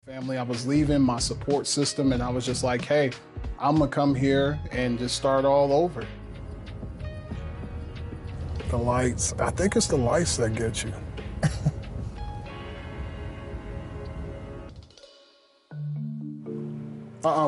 Family, I was leaving my support system and I was just like, hey, I'm gonna come here and just start all over. The lights, I think it's the lights that get you.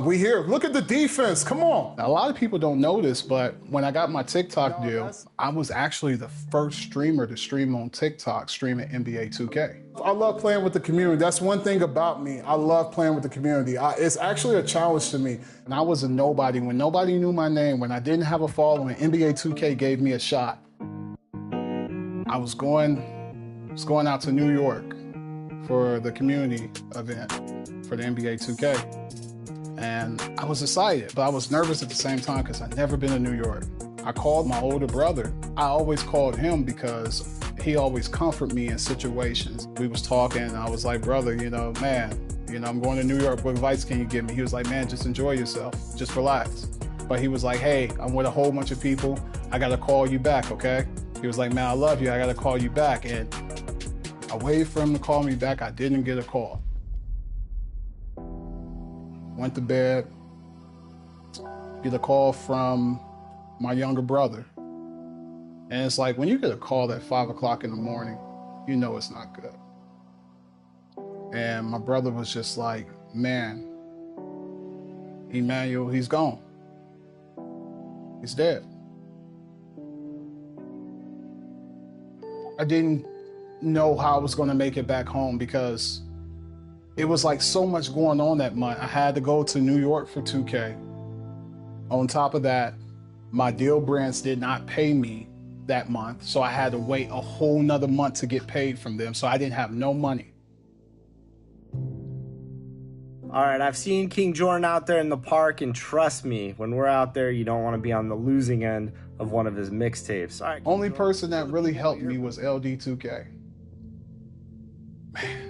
We here. Look at the defense. Come on. A lot of people don't know this, but when I got my TikTok deal, I was actually the first streamer to stream on TikTok, streaming NBA 2K. I love playing with the community. That's one thing about me. I love playing with the community. It's actually a challenge to me. And I was a nobody. When nobody knew my name, when I didn't have a following, NBA 2K gave me a shot. I was going out to New York for the community event for the NBA 2K. And I was excited, but I was nervous at the same time because I'd never been to New York. I called my older brother. I always called him because he always comforted me in situations. We was talking and I was like, brother, man, I'm going to New York. What advice can you give me? He was like, man, just enjoy yourself. Just relax. But he was like, hey, I'm with a whole bunch of people. I got to call you back, okay? He was like, man, I love you. I got to call you back. And I waited for him to call me back. I didn't get a call. Went to bed, get a call from my younger brother. And it's like, when you get a call at 5 o'clock in the morning, you know it's not good. And my brother was just like, man, Emmanuel, he's gone. He's dead. I didn't know how I was gonna make it back home because it was like so much going on that month. I had to go to New York for 2K. On top of that, my deal brands did not pay me that month, so I had to wait a whole nother month to get paid from them, so I didn't have no money. All right, I've seen King Jordan out there in the park, and trust me, when we're out there, you don't want to be on the losing end of one of his mixtapes. All right, Only person that really helped me was LD2K. Man.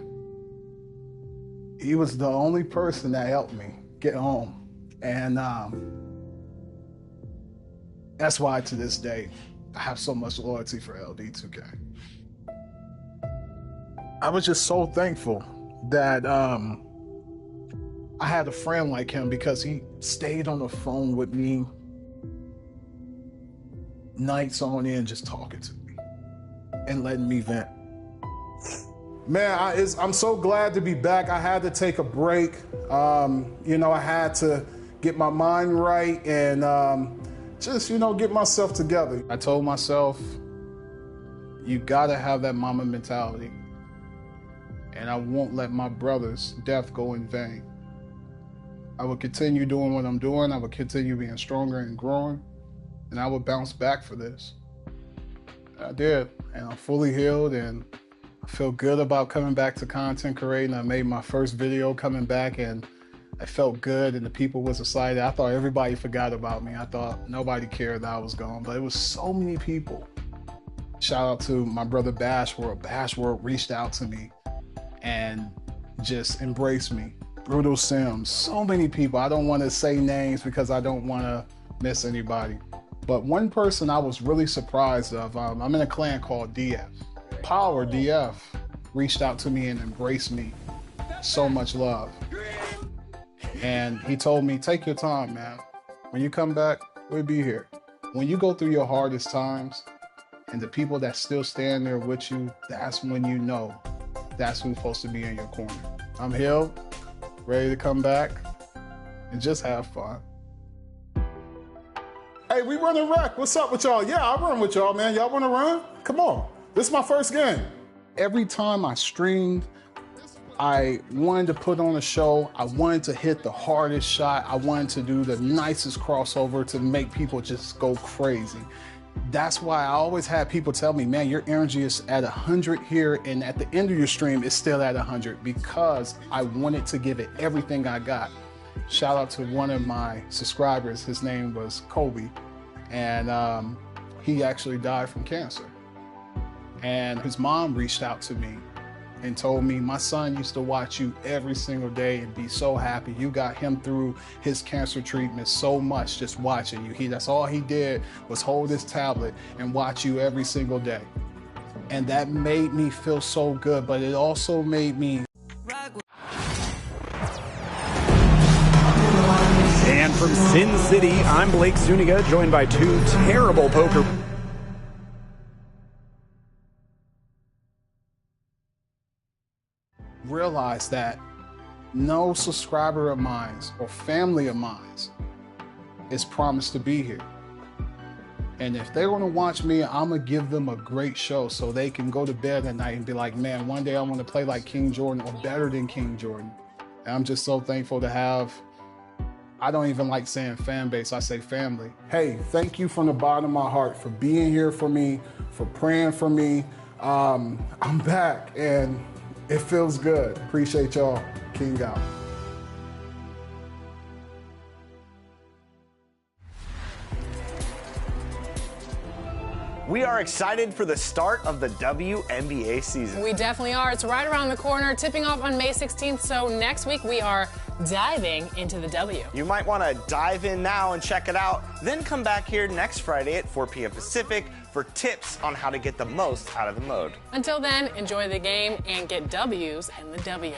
He was the only person that helped me get home. And that's why to this day, I have so much loyalty for LD2K. I was just so thankful that I had a friend like him because he stayed on the phone with me nights on end just talking to me and letting me vent. Man, I'm so glad to be back. I had to take a break. I had to get my mind right and just, get myself together. I told myself, you gotta have that mama mentality. And I won't let my brother's death go in vain. I will continue doing what I'm doing. I will continue being stronger and growing. And I will bounce back for this. I did, and I'm fully healed and I feel good about coming back to content creating. I made my first video coming back and I felt good and the people was excited. I thought everybody forgot about me. I thought nobody cared that I was gone, but it was so many people. Shout out to my brother Bash World. Bash World reached out to me and just embraced me. Brutal Sims, so many people. I don't want to say names because I don't want to miss anybody. But one person I was really surprised of, I'm in a clan called DF. Power DF reached out to me and embraced me. So much love. And he told me, take your time, man. When you come back, we'll be here. When you go through your hardest times and the people that still stand there with you, that's when you know that's who's supposed to be in your corner. I'm healed, ready to come back and just have fun. Hey, we running Rec. What's up with y'all? Yeah, I'll run with y'all, man. Y'all wanna run? Come on. This is my first game. Every time I streamed, I wanted to put on a show. I wanted to hit the hardest shot. I wanted to do the nicest crossover to make people just go crazy. That's why I always had people tell me, man, your energy is at 100 here, and at the end of your stream, it's still at 100 because I wanted to give it everything I got. Shout out to one of my subscribers. His name was Kobe, and he actually died from cancer. And his mom reached out to me and told me, my son used to watch you every single day and be so happy. You got him through his cancer treatment so much just watching you. That's all he did was hold his tablet and watch you every single day. And that made me feel so good, but it also made me from Sin City, I'm Blake Zuniga, joined by two terrible poker. Realize that no subscriber of mine or family of mine is promised to be here. And if they're gonna watch me, I'm gonna give them a great show so they can go to bed at night and be like, man, one day I wanna play like King Jordan or better than King Jordan. And I'm just so thankful to have, I don't even like saying fan base, I say family. Hey, thank you from the bottom of my heart for being here for me, for praying for me. I'm back and it feels good. Appreciate y'all. King out. We are excited for the start of the WNBA season. We definitely are. It's right around the corner, tipping off on May 16th. So next week we are diving into the W. You might want to dive in now and check it out. Then come back here next Friday at 4 p.m. Pacific for tips on how to get the most out of the mode. Until then, enjoy the game and get W's in the W.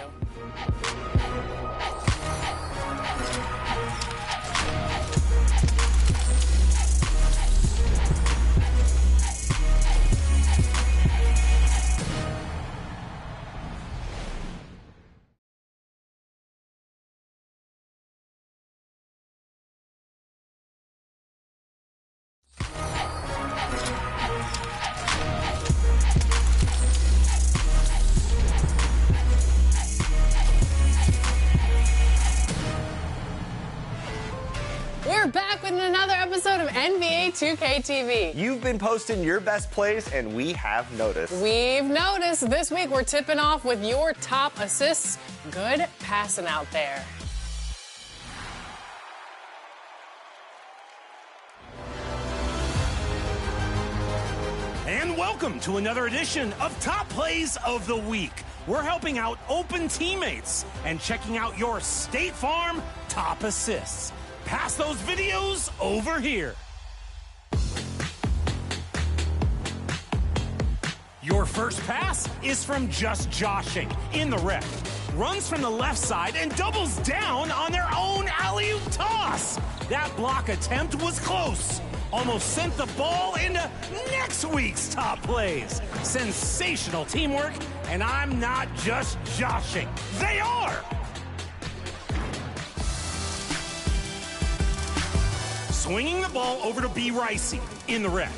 We're back with another episode of NBA 2K TV. You've been posting your best plays, and we have noticed. We've noticed this week we're tipping off with your top assists. Good passing out there. And welcome to another edition of Top Plays of the Week. We're helping out open teammates and checking out your State Farm top assists. Pass those videos over here. Your first pass is from Just Joshing in the rec. Runs from the left side and doubles down on their own alley-oop toss. That block attempt was close. Almost sent the ball into next week's top plays. Sensational teamwork, and I'm not just joshing. They are! Swinging the ball over to B. Ricey in the rec.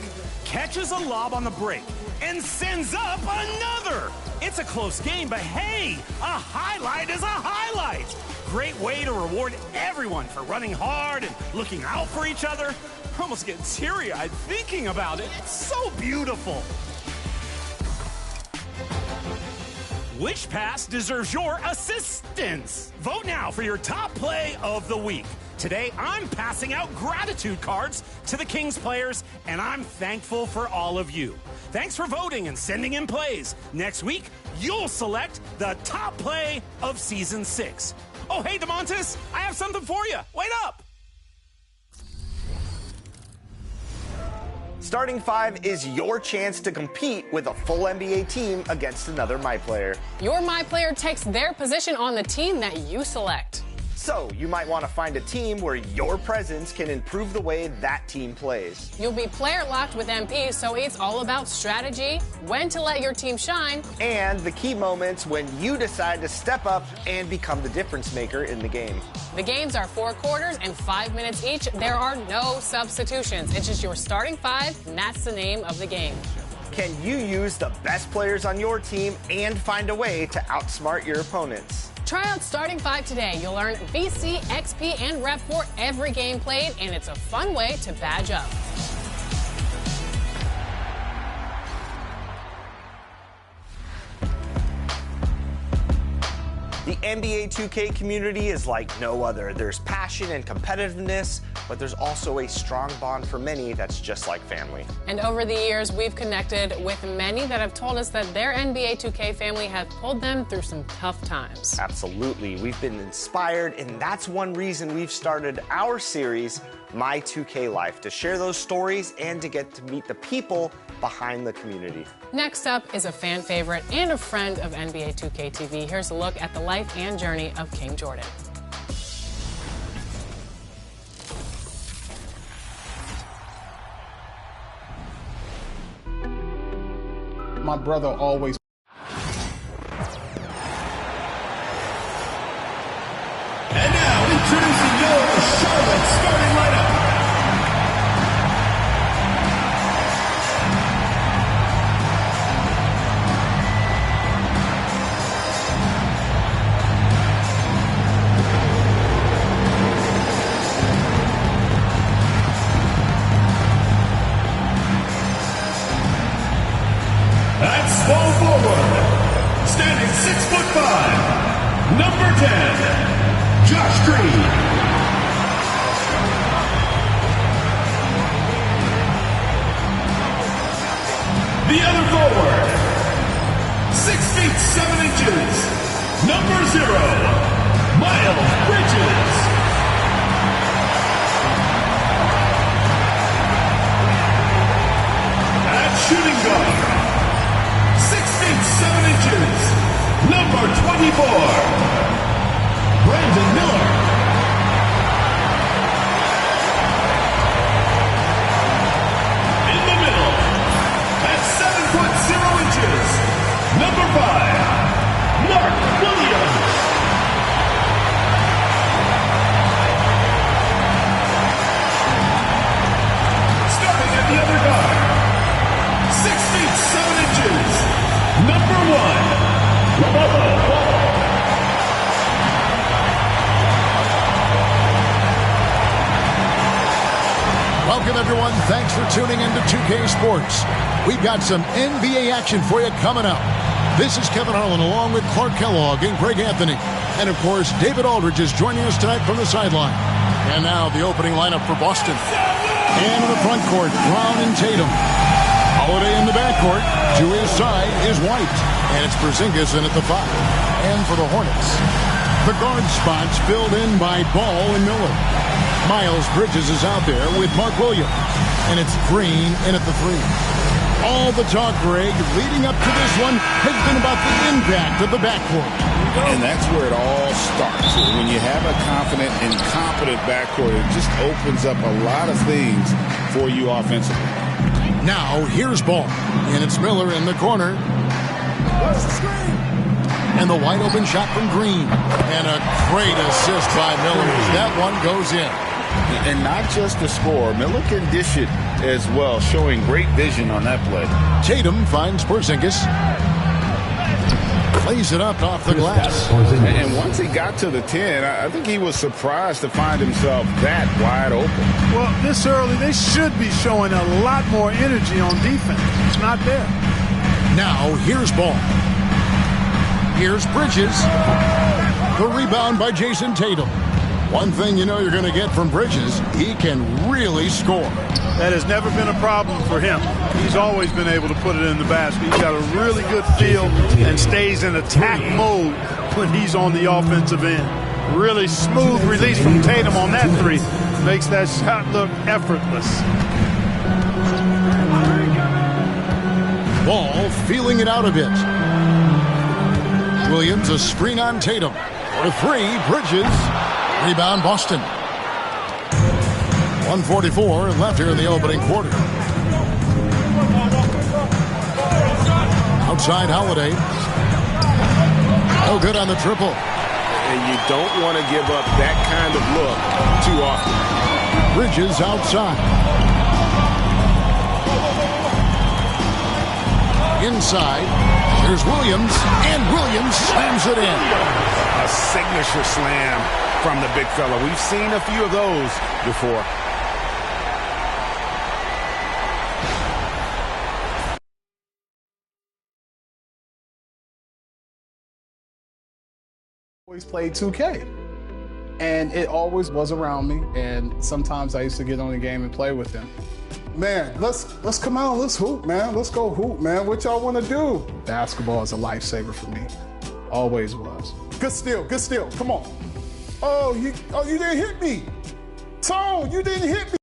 Catches a lob on the break and sends up another. It's a close game, but hey, a highlight is a highlight. Great way to reward everyone for running hard and looking out for each other. Almost get teary-eyed thinking about it. It's so beautiful. Which pass deserves your assistance? Vote now for your top play of the week. Today, I'm passing out gratitude cards to the Kings players, and I'm thankful for all of you. Thanks for voting and sending in plays. Next week, you'll select the top play of Season 6. Oh, hey, DeMontis, I have something for you. Wait up. Starting Five is your chance to compete with a full NBA team against another My Player. Your My Player takes their position on the team that you select. So you might want to find a team where your presence can improve the way that team plays. You'll be player locked with MP, so it's all about strategy, when to let your team shine, and the key moments when you decide to step up and become the difference maker in the game. The games are 4 quarters and 5 minutes each. There are no substitutions. It's just your starting 5, and that's the name of the game. Can you use the best players on your team and find a way to outsmart your opponents? Try out Starting 5 today. You'll earn VC, XP, and rep for every game played, and it's a fun way to badge up. The NBA 2K community is like no other. There's passion and competitiveness, but there's also a strong bond for many that's just like family. And over the years, we've connected with many that have told us that their NBA 2K family has pulled them through some tough times. Absolutely. We've been inspired, and that's one reason we've started our series, My 2K Life, to share those stories and to get to meet the people behind the community. Next up is a fan favorite and a friend of NBA 2K TV. Here's a look at the life and journey of King Jordan. my brother always. And now, introducing your Charlotte starting lineup. At small forward, standing 6'5", number 10, Josh Green. The other forward, 6 feet 7 inches, number 0, Miles Bridges. At shooting guard, 6 feet 7 inches, number 24, Brandon Miller. In the middle, at 7 foot 0 inches, number 5, Mark Williams. Starting at the other guard, 6 feet 7 inches, number 1, LaMelo Ball. Welcome, everyone. Thanks for tuning in to 2K Sports. We've got some NBA action for you coming up. This is Kevin Harlan along with Clark Kellogg and Greg Anthony. And, of course, David Aldridge is joining us tonight from the sideline. And now the opening lineup for Boston. And in the front court, Brown and Tatum. Holiday in the backcourt. To his side is White. And it's Porzingis in at the 5. And for the Hornets, the guard spots filled in by Ball and Miller. Miles Bridges is out there with Mark Williams. And it's Green in at the 3. All the talk, Greg, leading up to this one has been about the impact of the backcourt. And that's where it all starts. When you have a confident and competent backcourt, it just opens up a lot of things for you offensively. Now, here's Ball. And it's Miller in the corner. And the wide open shot from Green. And a great assist by Miller. That one goes in. And not just the score. Miller can dish it as well, showing great vision on that play. Tatum finds Porzingis. Plays it up off the glass. And once he got to the 10, I think he was surprised to find himself that wide open. Well, this early, they should be showing a lot more energy on defense. It's not there. Now, here's Ball. Here's Bridges. The rebound by Jason Tatum. One thing you know you're going to get from Bridges, he can really score. That has never been a problem for him. He's always been able to put it in the basket. He's got a really good feel and stays in attack mode when he's on the offensive end. Really smooth release from Tatum on that 3. Makes that shot look effortless. Ball feeling it out a bit. Williams, a screen on Tatum. For 3, Bridges. Rebound, Boston. 1:44 left here in the opening quarter. Outside Holiday. No good on the triple. And you don't want to give up that kind of look too often. Bridges outside. Inside. There's Williams. And Williams slams it in. A signature slam from the big fella. We've seen a few of those before. Always played 2K, and it always was around me. And sometimes I used to get on the game and play with him. Man, let's come out, let's hoop, man. Let's go hoop, man. What y'all want to do? Basketball is a lifesaver for me. Always was. Good steal. Come on. Oh, you didn't hit me. Tone, you didn't hit me.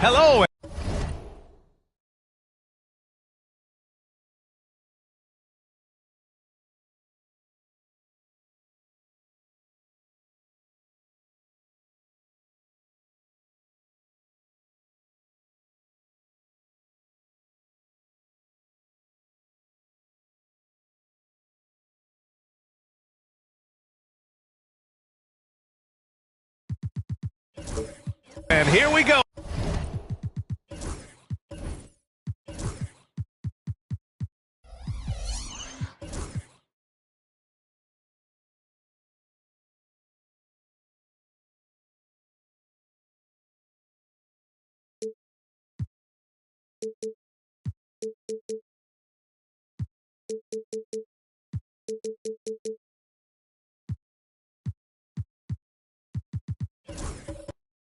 Hello. And here we go.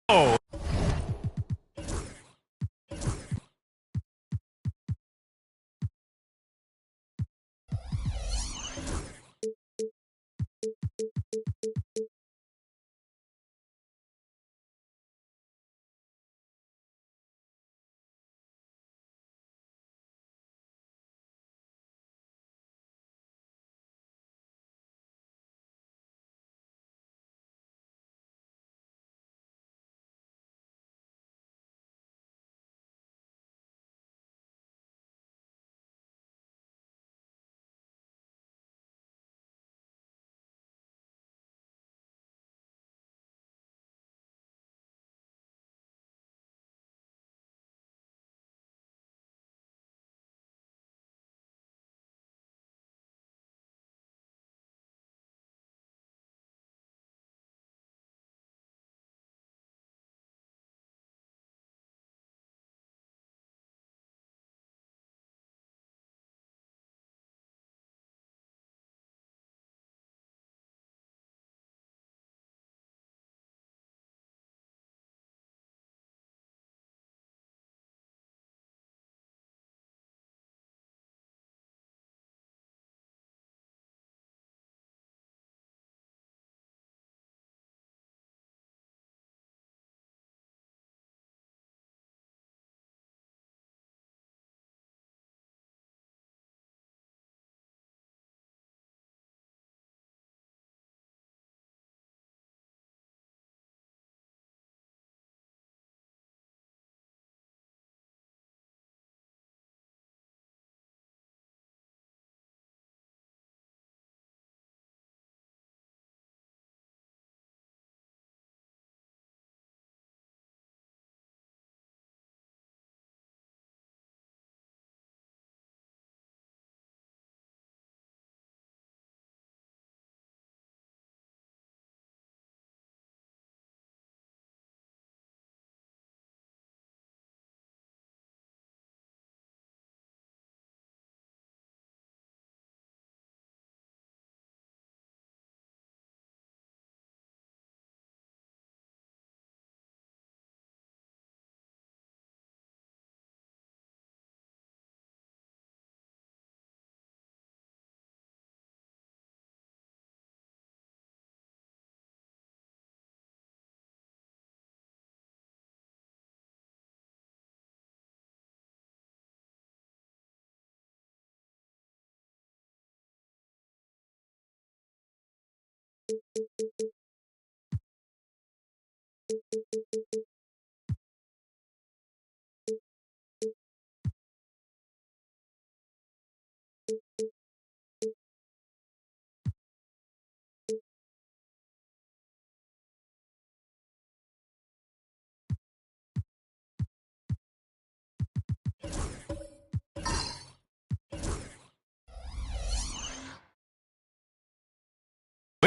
Oh.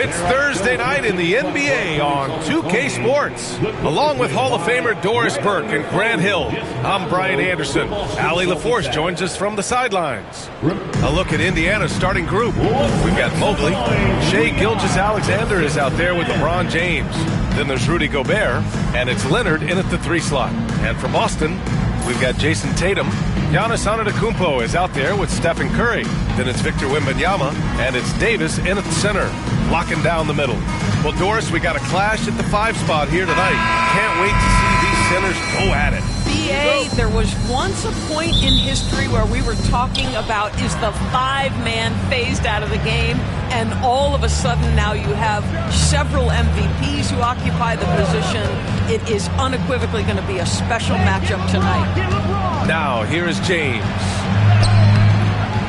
It's Thursday night in the NBA on 2K Sports. Along with Hall of Famer Doris Burke and Grant Hill, I'm Brian Anderson. Allie LaForce joins us from the sidelines. A look at Indiana's starting group. We've got Mobley. Shai Gilgeous-Alexander is out there with LeBron James. Then there's Rudy Gobert, and it's Leonard in at the 3 slot. And for Boston, we've got Jason Tatum. Giannis Antetokounmpo is out there with Stephen Curry. Then it's Victor Wembanyama, and it's Davis in at the center, locking down the middle. Well, Doris, we got a clash at the 5 spot here tonight. Can't wait to see these centers go at it. BA, there was once a point in history where we were talking about, is the 5-man phased out of the game? And all of a sudden now you have several MVPs who occupy the position. It is unequivocally going to be a special matchup tonight. Now, here is James.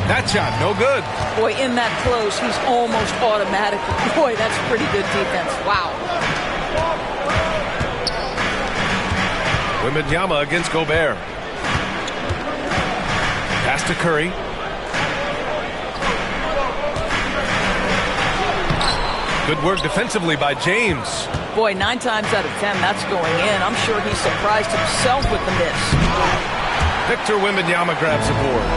That shot, no good. Boy, in that close, he's almost automatic. Boy, that's pretty good defense. Wow. Wembanyama against Gobert. Pass to Curry. Good work defensively by James. Boy, 9 times out of 10, that's going in. I'm sure he's surprised himself with the miss. Victor Wembanyama grabs the board.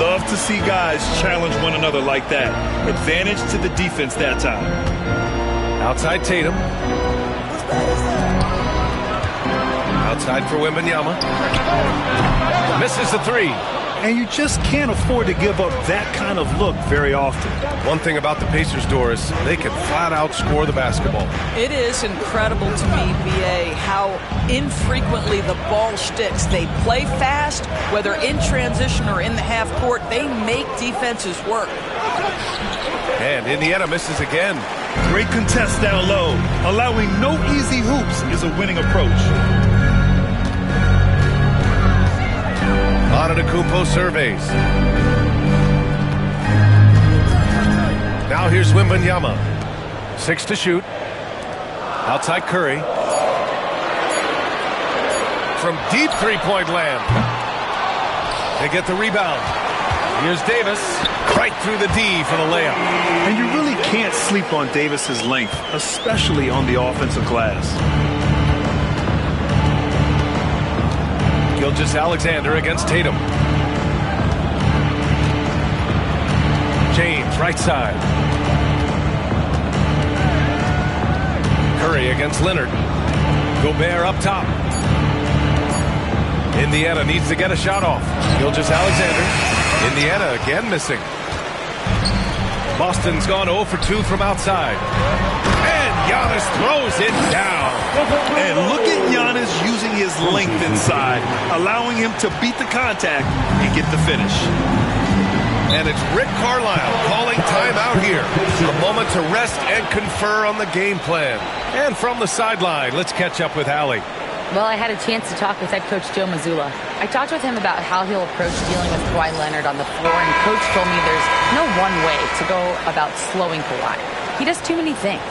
Love to see guys challenge one another like that. Advantage to the defense that time. Outside Tatum. Outside for Wembanyama. Misses the 3. And you just can't afford to give up that kind of look very often. One thing about the Pacers, Doris, they can flat out score the basketball. It is incredible to me, BA, how infrequently the ball sticks. They play fast, whether in transition or in the half court. They make defenses work. And Indiana misses again. Great contest down low. Allowing no easy hoops is a winning approach. Antetokounmpo surveys. Now here's Wembanyama. 6 to shoot. Outside Curry. From deep three-point land. They get the rebound. Here's Davis. Right through the D for the layup. And you really can't sleep on Davis's length, especially on the offensive glass. Gilgeous-Alexander against Tatum. James, right side. Curry against Leonard. Gobert up top. Indiana needs to get a shot off. Gilgeous-Alexander. Indiana again missing. Boston's gone 0 for 2 from outside. And Giannis throws it down. And look at Giannis using his length inside, allowing him to beat the contact and get the finish. And it's Rick Carlisle calling timeout here. A moment to rest and confer on the game plan. And from the sideline, let's catch up with Allie. Well, I had a chance to talk with head coach Joe Mazzulla. I talked with him about how he'll approach dealing with Kawhi Leonard on the floor, and coach told me there's no one way to go about slowing Kawhi. He does too many things.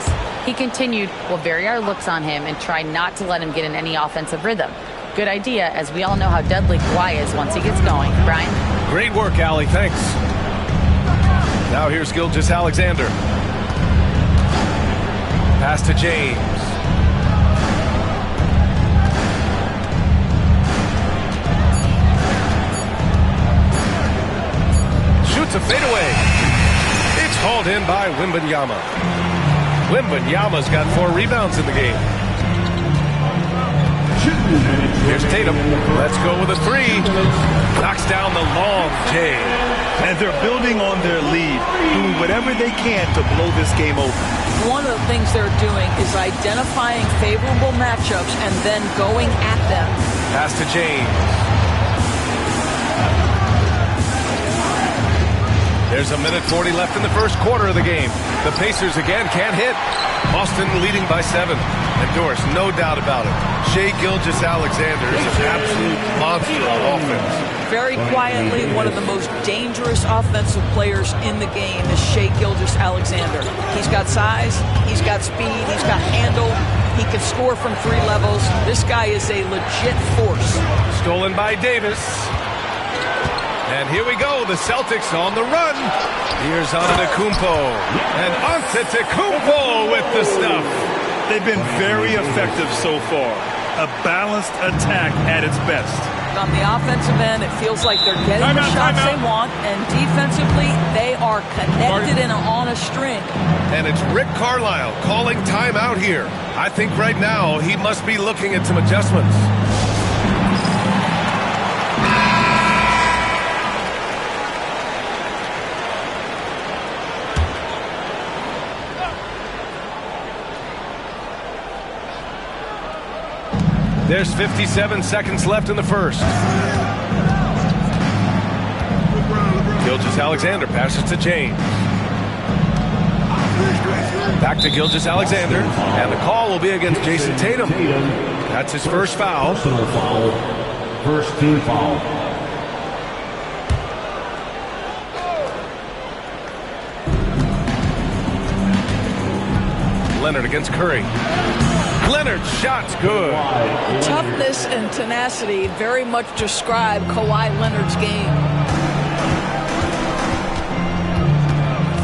He continued, we'll vary our looks on him and try not to let him get in any offensive rhythm. Good idea, as we all know how deadly Kawhi is once he gets going. Brian? Great work, Allie. Thanks. Now here's Gilgeous-Alexander. Pass to James. Shoots a fadeaway. It's hauled in by Wembanyama. Wembanyama's got 4 rebounds in the game. Here's Tatum. Let's go with a 3. Knocks down the long J. And they're building on their lead, doing whatever they can to blow this game open. One of the things they're doing is identifying favorable matchups and then going at them. Pass to James. There's 1:40 left in the first quarter of the game. The Pacers again can't hit. Boston leading by 7. And Doris, no doubt about it, Shai Gilgeous-Alexander is an absolute monster on offense. Very quietly, one of the most dangerous offensive players in the game is Shai Gilgeous-Alexander. He's got size, he's got speed, he's got handle, he can score from 3 levels. This guy is a legit force. Stolen by Davis. And here we go, the Celtics on the run. Here's Antetokounmpo. And Antetokounmpo with the stuff. They've been very effective so far. A balanced attack at its best. On the offensive end, it feels like they're getting the shots they want, and defensively, they are connected and on a string. And it's Rick Carlisle calling timeout here. I think right now he must be looking at some adjustments. There's 57 seconds left in the first. Gilgeous-Alexander passes to James. Back to Gilgeous-Alexander, and the call will be against Jason Tatum. That's his first foul. Personal foul. First team foul. Leonard against Curry. Leonard's shot's good. Toughness and tenacity very much describe Kawhi Leonard's game.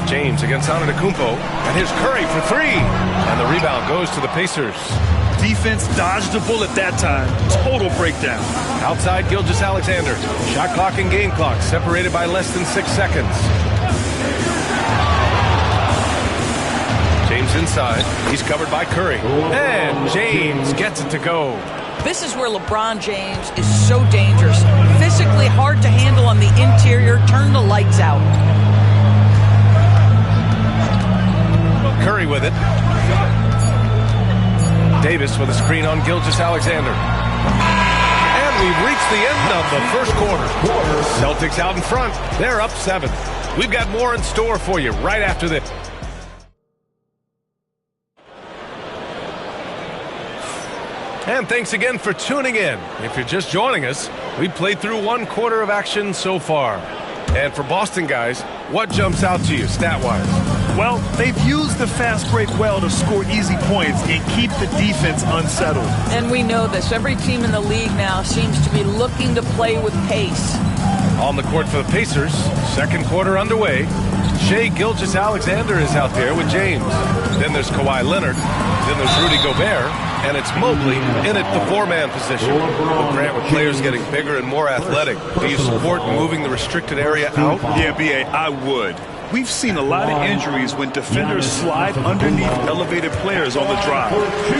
James against Antetokounmpo, and here's Curry for three. And the rebound goes to the Pacers. Defense dodged the bullet that time. Total breakdown. Outside Gilgeous-Alexander. Shot clock and game clock separated by less than 6 seconds. James inside. He's covered by Curry. And James gets it to go. This is where LeBron James is so dangerous. Physically hard to handle on the interior. Turn the lights out. Curry with it. Davis with a screen on Gilgeous-Alexander. And we've reached the end of the first quarter. Celtics out in front. They're up 7. We've got more in store for you right after this. And thanks again for tuning in. If you're just joining us, we played through 1 quarter of action so far. And for Boston guys, what jumps out to you stat-wise? Well, they've used the fast break well to score easy points and keep the defense unsettled. And we know this. Every team in the league now seems to be looking to play with pace. On the court for the Pacers, second quarter underway. Shai Gilgeous-Alexander is out there with James. Then there's Kawhi Leonard. Then there's Rudy Gobert. And it's Mobley in at the 4-man position. Well, Grant, with players getting bigger and more athletic, do you support moving the restricted area out? Yeah, B.A., I would. We've seen a lot of injuries when defenders slide underneath elevated players on the drive.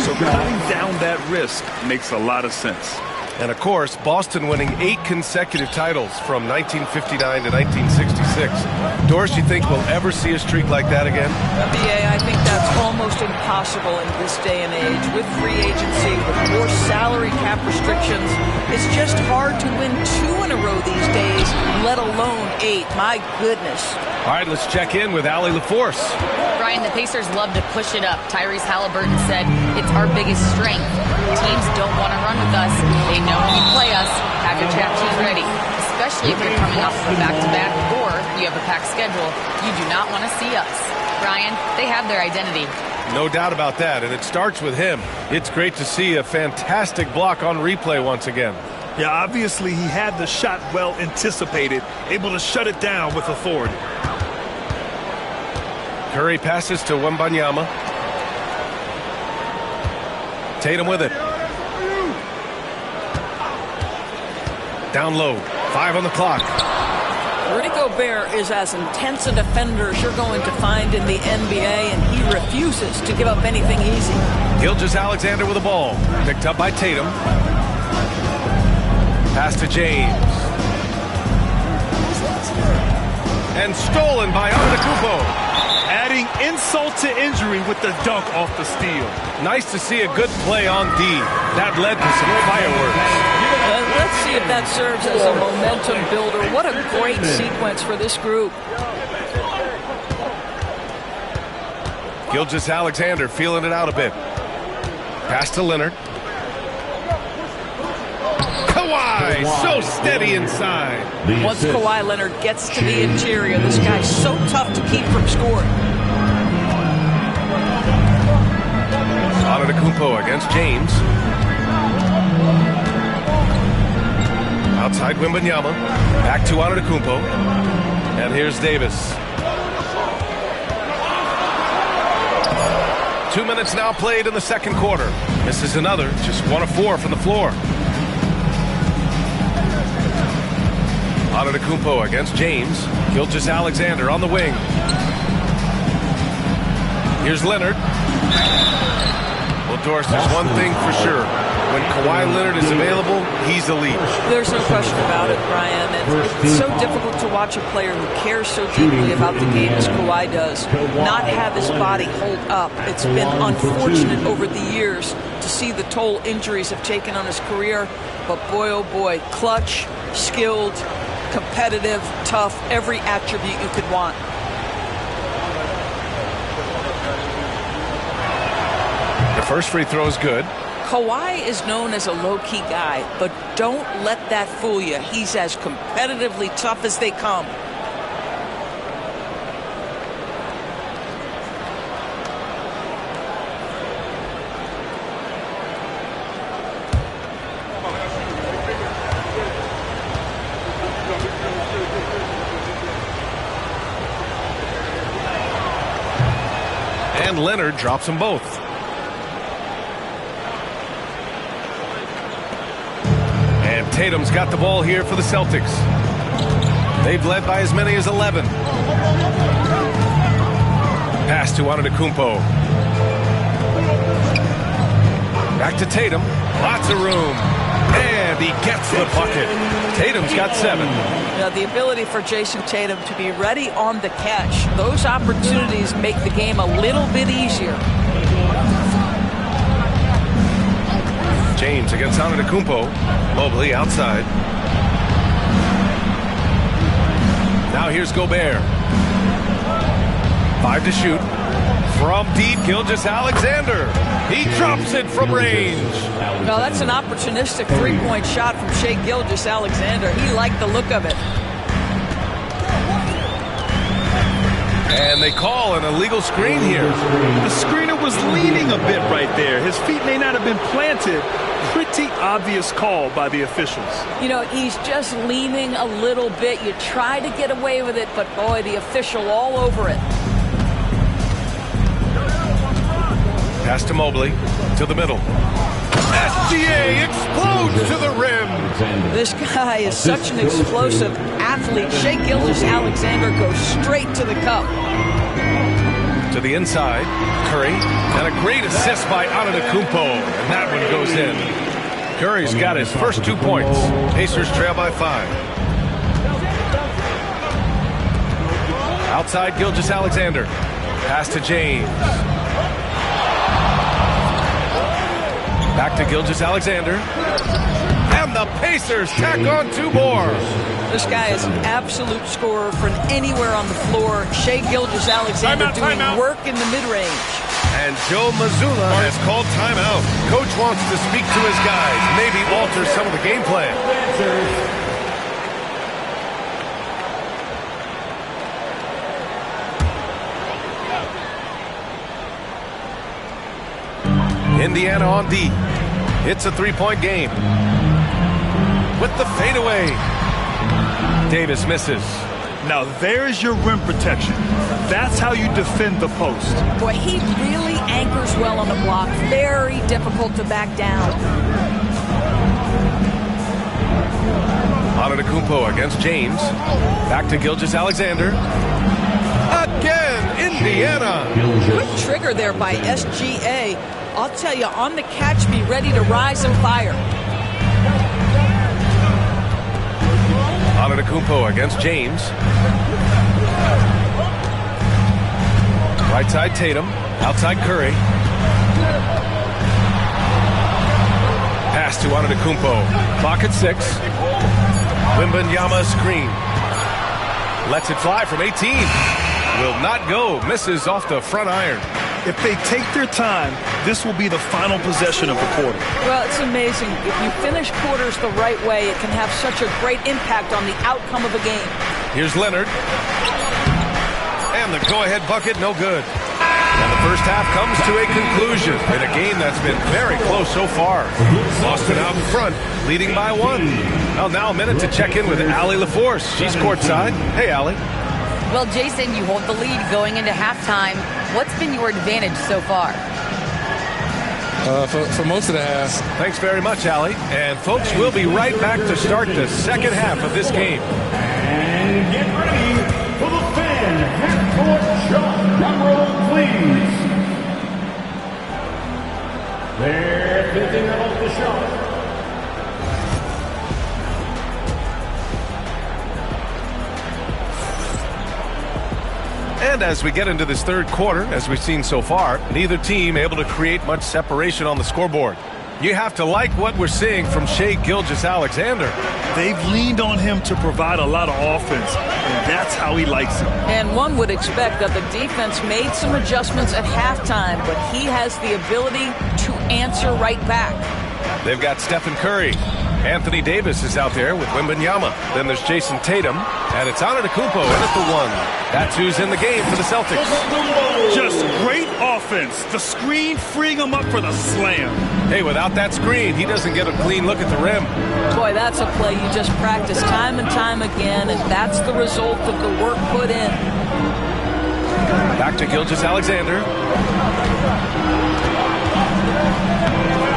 So cutting down that risk makes a lot of sense. And of course, Boston winning 8 consecutive titles from 1959 to 1966. Doris, you think we'll ever see a streak like that again? BA, I think that's almost impossible in this day and age. With free agency, with more salary cap restrictions, it's just hard to win 2 in a row these days, let alone 8. My goodness. All right, let's check in with Allie LaForce. Brian, the Pacers love to push it up. Tyrese Halliburton said it's our biggest strength. Teams don't want to run with us. They know when you play us, have your trap team ready. Especially if you're coming off of a back-to-back or you have a packed schedule. You do not want to see us. Brian, they have their identity. No doubt about that, and it starts with him. It's great to see a fantastic block on replay once again. Yeah, obviously he had the shot well anticipated, able to shut it down with authority. Curry passes to Wembanyama. Tatum with it. Down low. 5 on the clock. Rudy Gobert is as intense a defender as you're going to find in the NBA, and he refuses to give up anything easy. Gilgeous-Alexander with the ball. Picked up by Tatum. Pass to James. And stolen by Antetokounmpo. Adding insult to injury with the dunk off the steal. Nice to see a good play on D. That led to some fireworks. Let's see if that serves as a momentum builder. What a great sequence for this group. Gilgeous-Alexander feeling it out a bit. Pass to Leonard. Kawhi, so steady inside. Once Kawhi Leonard gets to the interior, this guy's so tough to keep from scoring. Antetokounmpo against James. Outside Wembanyama. Back to Antetokounmpo. And here's Davis. 2 minutes now played in the second quarter. This is another, just 1 of 4 from the floor. Antetokounmpo against James. Gilgeous-Alexander on the wing. Here's Leonard. Well, Doris, there's one thing for sure. When Kawhi Leonard is available, he's elite. There's no question about it, Brian. It's so difficult to watch a player who cares so deeply about the game as Kawhi does not have his body hold up. It's been unfortunate over the years to see the toll injuries have taken on his career. But boy, oh boy, clutch, skilled, competitive, tough, every attribute you could want. The first free throw is good. Kawhi is known as a low-key guy, but don't let that fool you. He's as competitively tough as they come. And Leonard drops them both. And Tatum's got the ball here for the Celtics. They've led by as many as 11. Pass to Antetokounmpo. Back to Tatum. Lots of room. And he gets the bucket. Tatum's got 7. Now, the ability for Jason Tatum to be ready on the catch, those opportunities make the game a little bit easier. James against Antetokounmpo. Mobley outside. Now here's Gobert. 5 to shoot. From deep, Gilgeous-Alexander. He drops it from range. No, that's an opportunistic three-point shot from Shai Gilgeous-Alexander. He liked the look of it. And they call an illegal screen here. The screener was leaning a bit right there. His feet may not have been planted. Pretty obvious call by the officials. You know, he's just leaning a little bit. You try to get away with it, but boy, the official all over it. Pass to Mobley, to the middle. SGA explodes to the rim. This guy is such an explosive athlete. Shai Gilgeous-Alexander goes straight to the cup. To the inside, Curry, and a great assist by Antetokounmpo, and that one goes in. Curry's got his first 2 points. Pacers trail by 5. Outside Gilgeous-Alexander. Pass to James. Back to Gilgeous-Alexander. And the Pacers tack on 2 more. This guy is an absolute scorer from anywhere on the floor. Shai Gilgeous-Alexander doing work in the mid-range. And Joe Mazzulla has called timeout. Coach wants to speak to his guys, maybe alter some of the game plan. Indiana on D. It's a 3-point game. With the fadeaway. Davis misses. Now there's your rim protection. That's how you defend the post. Boy, he really anchors well on the block. Very difficult to back down. Antetokounmpo against James. Back to Gilgeous-Alexander. Again, Indiana. Quick trigger there by SGA. I'll tell you, on the catch, be ready to rise and fire. Antetokounmpo against James. Right side Tatum. Outside Curry. Pass to Antetokounmpo. Clock at 6. Wembanyama screen. Lets it fly from 18. Will not go. Misses off the front iron. If they take their time, this will be the final possession of the quarter. Well, it's amazing. If you finish quarters the right way, it can have such a great impact on the outcome of a game. Here's Leonard. And the go-ahead bucket, no good. And the first half comes to a conclusion in a game that's been very close so far. Boston out in front, leading by 1. Well, now a minute to check in with Allie LaForce. She's courtside. Hey, Allie. Well, Jason, you hold the lead going into halftime. What's been your advantage so far? For most of the half. Thanks very much, Allie. And folks, we'll be right back to start the second half of this game. And get ready for the fan half-court shot. Drum roll, please. They're thinking of the shot. And as we get into this third quarter, as we've seen so far, neither team able to create much separation on the scoreboard. You have to like what we're seeing from Shai Gilgeous-Alexander. They've leaned on him to provide a lot of offense, and that's how he likes it. And one would expect that the defense made some adjustments at halftime, but he has the ability to answer right back. They've got Stephen Curry. Anthony Davis is out there with Wembanyama. Then there's Jason Tatum, and it's Antetokounmpo in at the 1. That's who's in the game for the Celtics. Just great offense. The screen freeing him up for the slam. Hey, without that screen, he doesn't get a clean look at the rim. Boy, that's a play you just practice time and time again, and that's the result of the work put in. Back to Gilgeous-Alexander.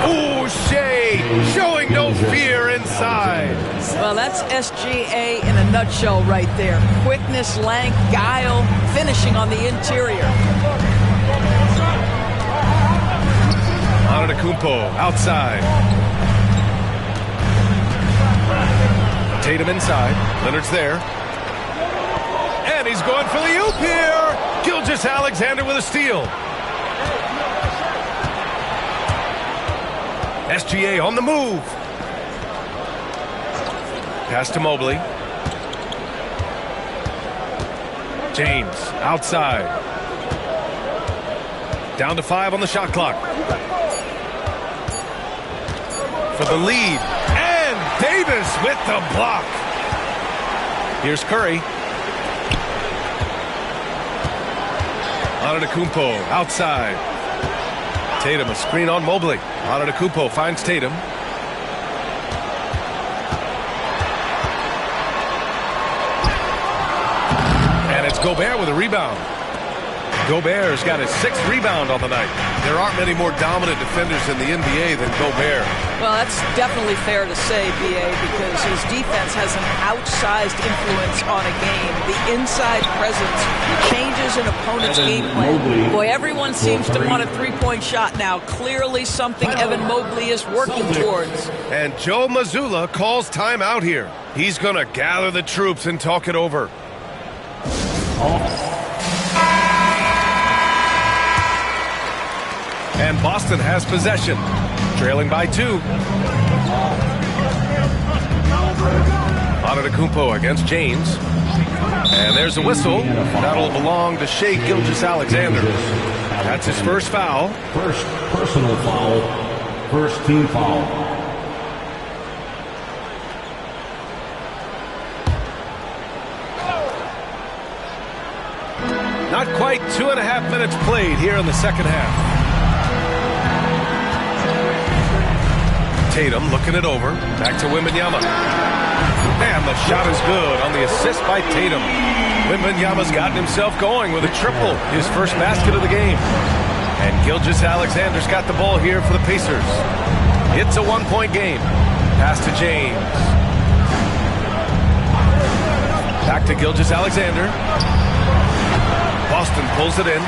Ooh, Shai showing no fear inside. Well, that's SGA in a nutshell right there. Quickness, length, guile, finishing on the interior. Antetokounmpo outside. Tatum inside. Leonard's there. And he's going for the oop here. Gilgeous-Alexander with a steal. SGA on the move. Pass to Mobley. James outside. Down to 5 on the shot clock. For the lead. And Davis with the block. Here's Curry. Antetokounmpo outside. Tatum, a screen on Mobley. Antetokounmpo finds Tatum. And it's Gobert with a rebound. Gobert's got his 6th rebound on the night. There aren't many more dominant defenders in the NBA than Gobert. Well, that's definitely fair to say, B.A., because his defense has an outsized influence on a game. The inside presence changes an opponent's game plan. Boy, everyone seems to want a three-point shot now. Clearly something Evan Mobley is working towards. And Joe Mazzulla calls timeout here. He's going to gather the troops and talk it over. And Boston has possession, trailing by 2. Antetokounmpo against James. And there's a whistle. That'll belong to Shai Gilgeous-Alexander. That's his first foul. First personal foul. First team foul. Not quite 2.5 minutes played here in the second half. Tatum looking it over. Back to Wembanyama. And the shot is good on the assist by Tatum. Wembanyama's gotten himself going with a triple. His first basket of the game. And Gilgeous-Alexander's got the ball here for the Pacers. It's a 1-point game. Pass to James. Back to Gilgeous-Alexander. Boston pulls it in.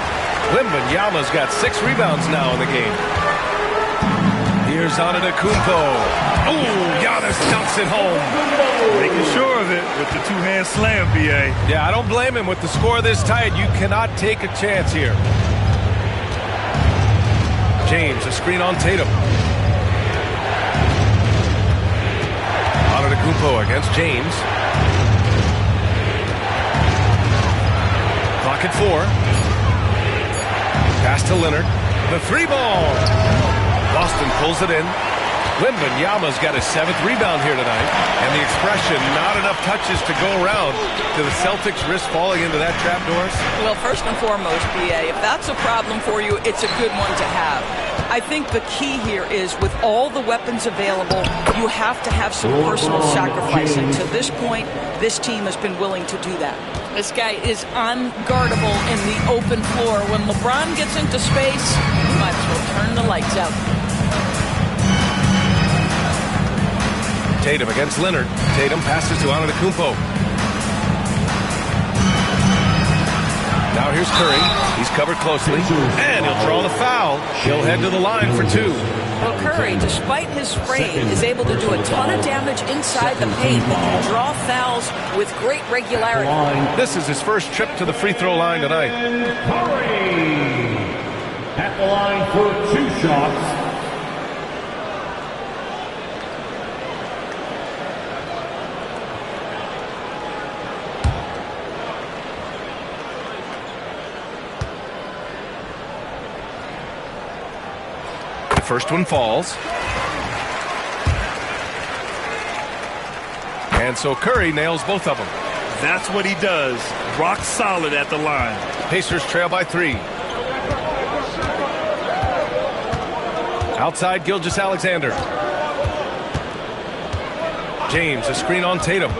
Wembanyama's got 6 rebounds now in the game. Here's Antetokounmpo. Ooh, Giannis dunks it home. Making sure of it with the two-hand slam, B.A. Yeah, I don't blame him. With the score this tight, you cannot take a chance here. James, a screen on Tatum. Antetokounmpo against James. Clock at 4. Pass to Leonard. The 3-ball. Boston pulls it in. Wembanyama's got his 7th rebound here tonight. And the expression, not enough touches to go around. To the Celtics risk falling into that trap, Doris? Well, first and foremost, B.A., if that's a problem for you, it's a good one to have. I think the key here is with all the weapons available, you have to have some personal sacrifice. And to this point, this team has been willing to do that. This guy is unguardable in the open floor. When LeBron gets into space, you might as well turn the lights out. Tatum against Leonard. Tatum passes to Antetokounmpo. Now here's Curry. He's covered closely. And he'll draw the foul. He'll head to the line for 2. Well, Curry, despite his frame, is able to do a ton of damage inside the paint. He can draw fouls with great regularity. This is his first trip to the free throw line tonight. Curry at the line for 2 shots. First one falls. And so Curry nails both of them. That's what he does. Rock solid at the line. Pacers trail by 3. Outside Gilgeous-Alexander. James, a screen on Tatum.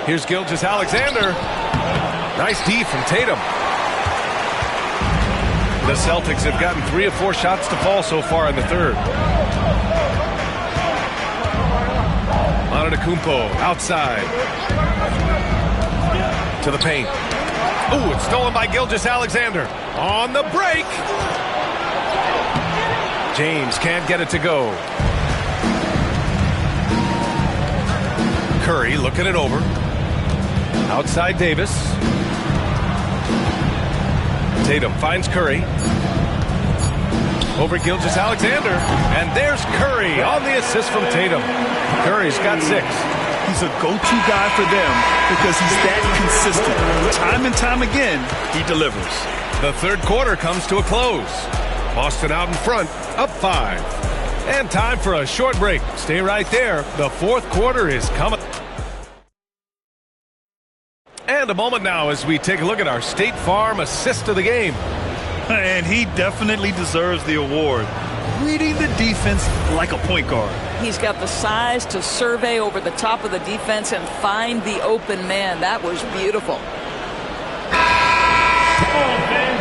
Here's Gilgeous-Alexander. Nice D from Tatum. The Celtics have gotten 3 of 4 shots to fall so far in the third. Antetokounmpo outside. To the paint. Ooh, it's stolen by Gilgeous-Alexander. On the break. James can't get it to go. Curry looking it over. Outside Davis. Tatum finds Curry. Over Gilgeous-Alexander. And there's Curry on the assist from Tatum. Curry's got 6. He's a go-to guy for them because he's that consistent. Time and time again, he delivers. The third quarter comes to a close. Boston out in front, up 5. And time for a short break. Stay right there. The fourth quarter is coming. And a moment now as we take a look at our State Farm assist of the game. And he definitely deserves the award. Reading the defense like a point guard. He's got the size to survey over the top of the defense and find the open man. That was beautiful.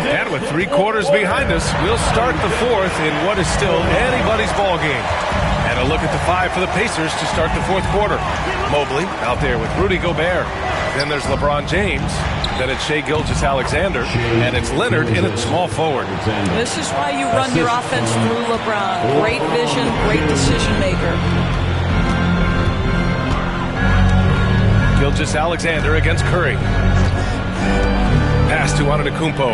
And with 3 quarters behind us, we'll start the fourth in what is still anybody's ball game. And a look at the 5 for the Pacers to start the fourth quarter. Mobley out there with Rudy Gobert. Then there's LeBron James. Then it's Shai Gilgeous-Alexander. And it's Leonard in at small forward. This is why you run your offense through LeBron. Great vision, great decision maker. Gilgeous-Alexander against Curry. Pass to Antetokounmpo.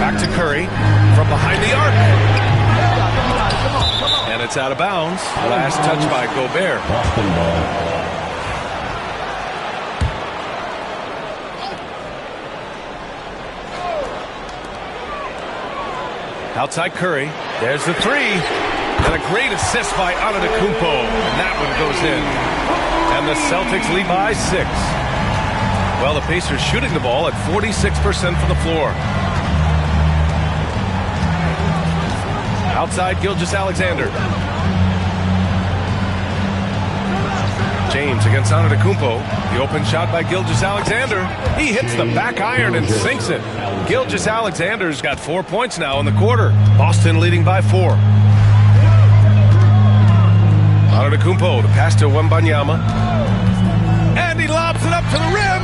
Back to Curry from behind the arc. And it's out of bounds. Last touch by Gobert. Outside Curry. There's the 3. And a great assist by Antetokounmpo. And that one goes in. And the Celtics lead by 6. Well, the Pacers shooting the ball at 46% from the floor. Outside Gilgeous-Alexander. James against Antetokounmpo. The open shot by Gilgeous-Alexander. He hits the back iron and sinks it. Gilgeous-Alexander's got 4 points now in the quarter. Boston leading by 4. Antetokounmpo, the pass to Wembanyama. And he lobs it up to the rim.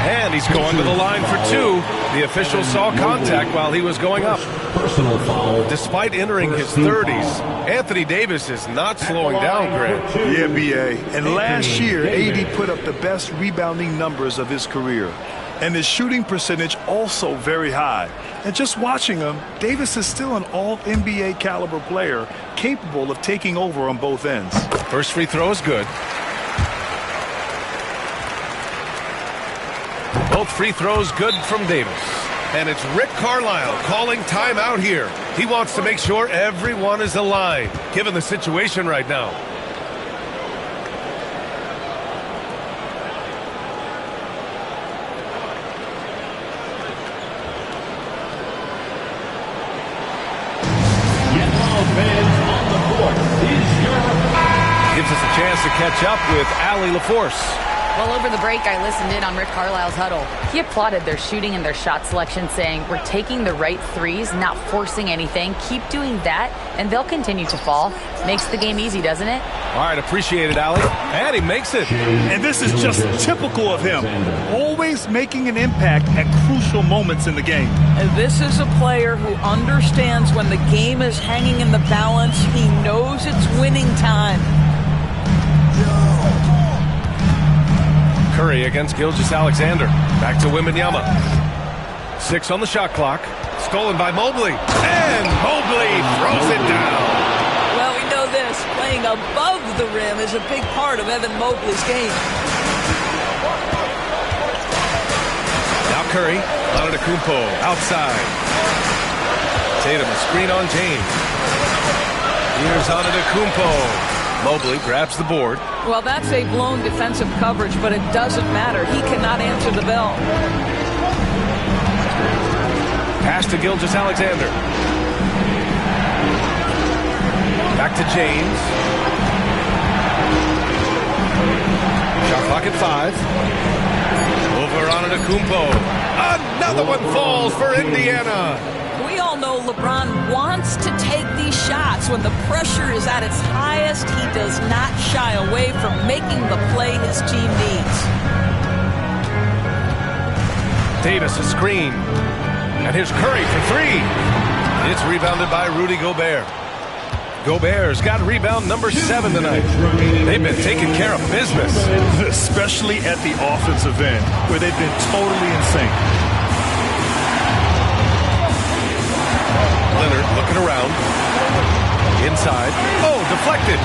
And he's going to the line for 2. The official saw contact while he was going up. Personal foul. Despite entering his 30s, Anthony Davis is not slowing down, Grant. Yeah, B.A. And last year, AD put up the best rebounding numbers of his career. And his shooting percentage also very high. And just watching him, Davis is still an all-NBA caliber player, capable of taking over on both ends. First free throw is good. Both free throws good from Davis. And it's Rick Carlisle calling timeout here. He wants to make sure everyone is aligned, given the situation right now. Gives us a chance to catch up with Allie LaForce. Well, over the break, I listened in on Rick Carlisle's huddle. He applauded their shooting and their shot selection, saying, we're taking the right threes, not forcing anything. Keep doing that, and they'll continue to fall. Makes the game easy, doesn't it? All right, appreciate it, Allie. And he makes it. And this is just typical of him. Always making an impact at crucial moments in the game. And this is a player who understands when the game is hanging in the balance. He knows it's winning time. Curry against Gilgeous-Alexander. Back to Wembanyama. 6 on the shot clock. Stolen by Mobley. And Mobley throws it down. Well, we know this. Playing above the rim is a big part of Evan Mobley's game. Now Curry. Antetokounmpo outside. Tatum a screen on James. Here's Antetokounmpo. Mobley grabs the board. Well, that's a blown defensive coverage, but it doesn't matter. He cannot answer the bell. Pass to Gilgeous-Alexander. Back to James. Shot clock at 5. Over Antetokounmpo. Another one falls for Indiana. We all know LeBron wants to take these shots. When the pressure is at its highest, he does not shy away from making the play his team needs. Davis a screen. And here's Curry for 3. It's rebounded by Rudy Gobert. Gobert's got rebound number 7 tonight. They've been taking care of business. Especially at the offensive end, where they've been totally in sync. Leonard looking around. Inside. Oh, deflected.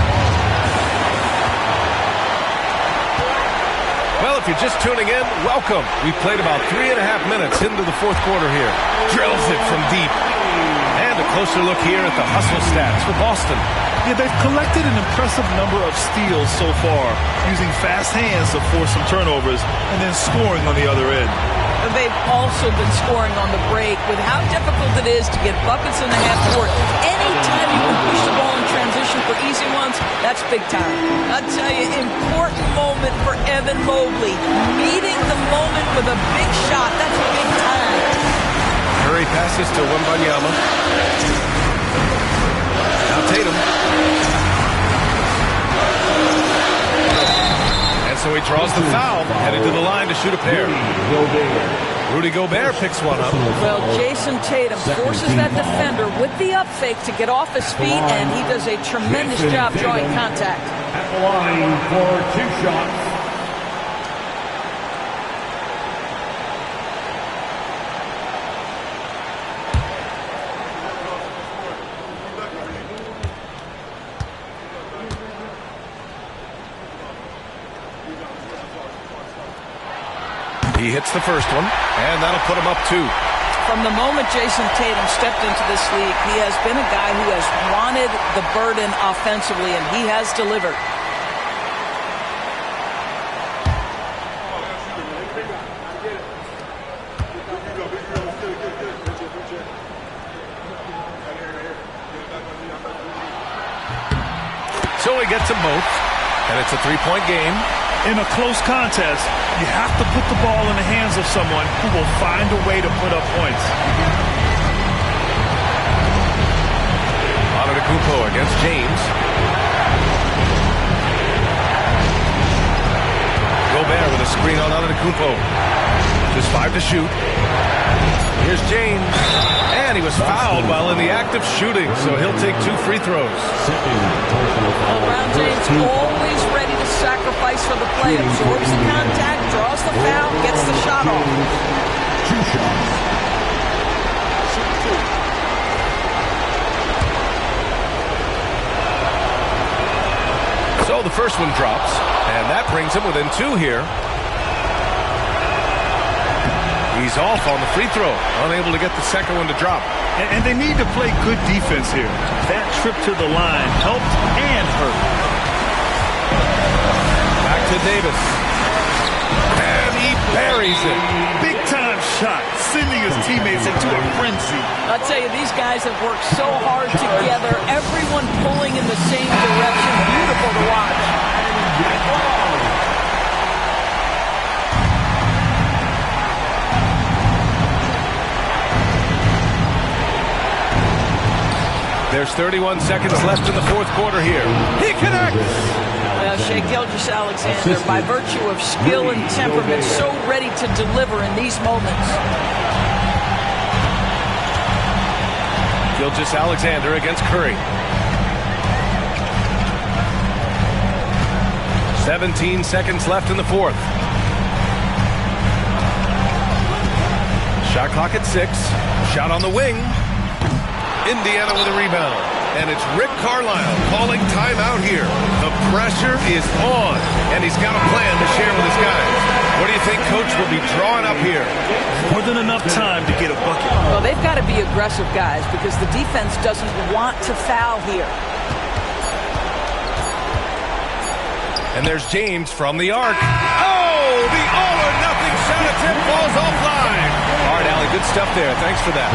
Well, if you're just tuning in, welcome. We've played about 3.5 minutes into the fourth quarter here. Drills it from deep. And a closer look here at the hustle stats for Boston. Yeah, they've collected an impressive number of steals so far, using fast hands to force some turnovers and then scoring on the other end. They've also been scoring on the break. With how difficult it is to get buckets in the half court, anytime you can push the ball in transition for easy ones, that's big time. I'll tell you, important moment for Evan Mobley. Meeting the moment with a big shot, that's big time. Curry passes to Wembanyama. Now Tatum. And so he draws the foul, headed to the line to shoot a pair. Rudy Gobert picks one up. Well, Jason Tatum forces that defender with the up fake to get off his feet, and he does a tremendous job drawing contact. At the line for 2 shots. He hits the first one, and that'll put him up 2. From the moment Jason Tatum stepped into this league, he has been a guy who has wanted the burden offensively, and he has delivered. So he gets them both, and it's a 3-point game. In a close contest, you have to put the ball in the hands of someone who will find a way to put up points. Antetokounmpo against James. Gobert with a screen on Antetokounmpo. Just 5 to shoot. Here's James. And he was fouled while in the act of shooting, so he'll take 2 free throws. LeBron James always ready to sacrifice for the play. Absorbs the contact, draws the foul, gets the shot off. 2 shots. So the first one drops, and that brings him within 2 here. He's off on the free throw, unable to get the second one to drop. And they need to play good defense here. That trip to the line helped and hurt. Back to Davis. And he buries it. Big time shot, sending his teammates into a frenzy. I'll tell you, these guys have worked so hard together. Everyone pulling in the same direction. Beautiful to watch. There's 31 seconds left in the fourth quarter here. He connects! Well, Shai Gilgeous-Alexander, by virtue of skill and temperament, so ready to deliver in these moments. Gilgeous-Alexander against Curry. 17 seconds left in the fourth. Shot clock at 6. Shot on the wing. Indiana with a rebound. And it's Rick Carlisle calling timeout here. The pressure is on, and he's got a plan to share with his guys. What do you think Coach will be drawing up here? More than enough time to get a bucket. Well, they've got to be aggressive, guys, because the defense doesn't want to foul here. And there's James from the arc. Oh, the all-or-nothing shot attempt falls offline. All right, Allie, good stuff there. Thanks for that.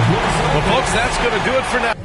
Well, folks, that's going to do it for now.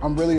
I'm really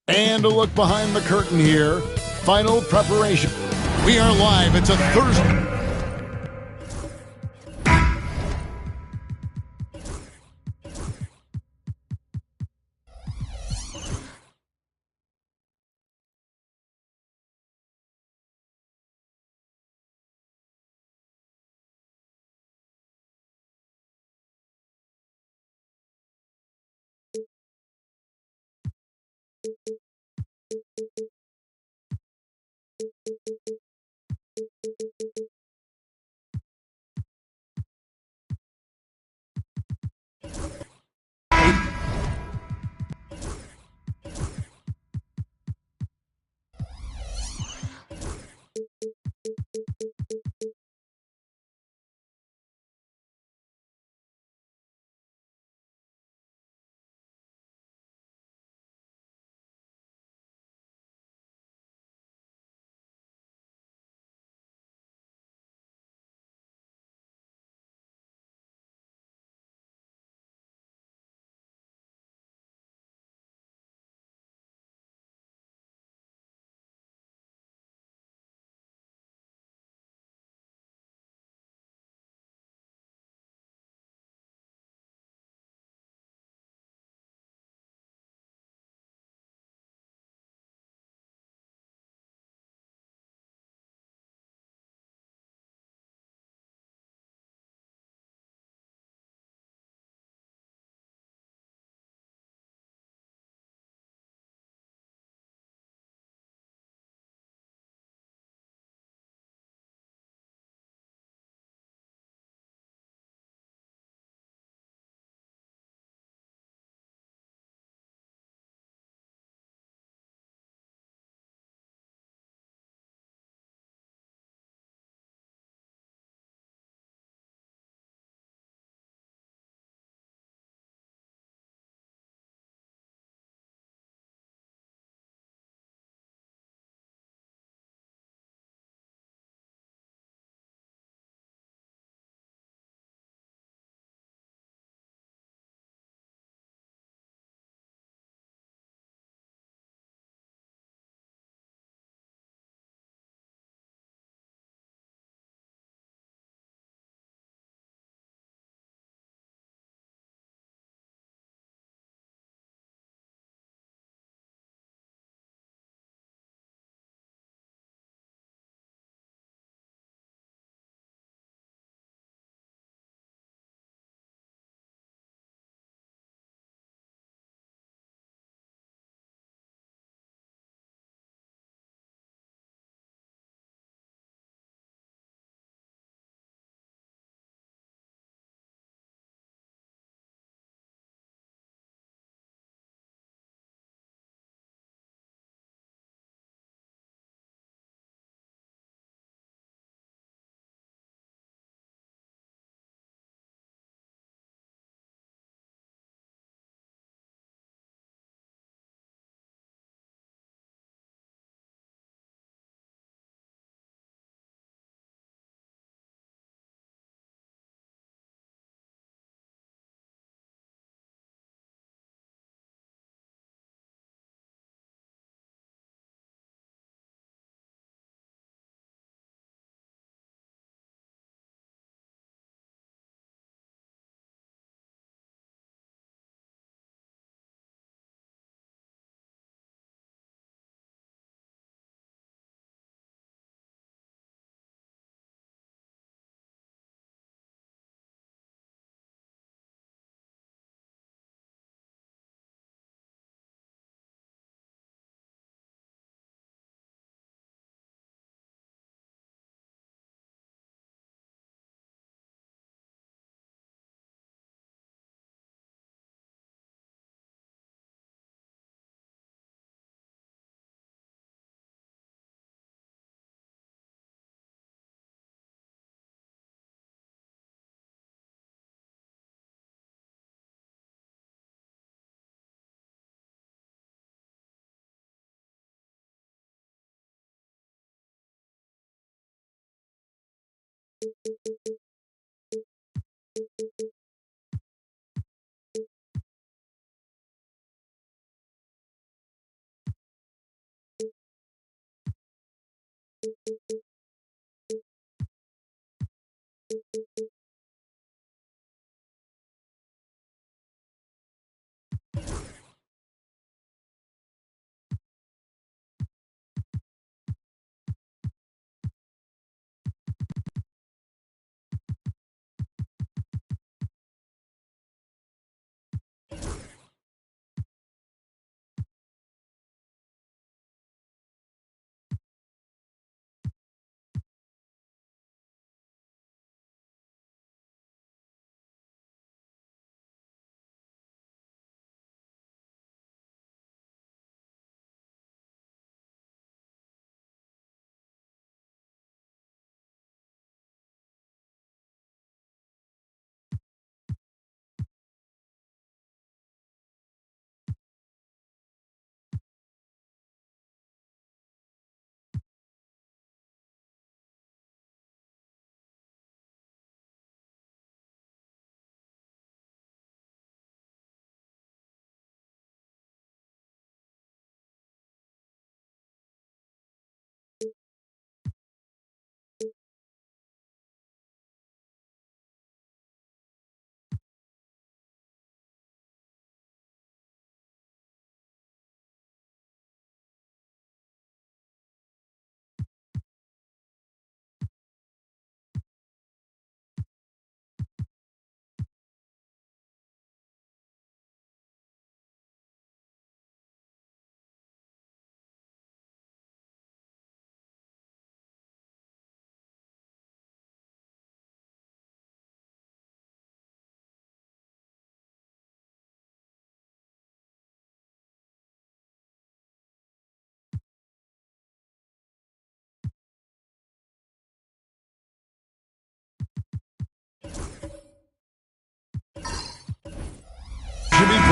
And a look behind the curtain here. Final preparation. We are live. It's a Thursday.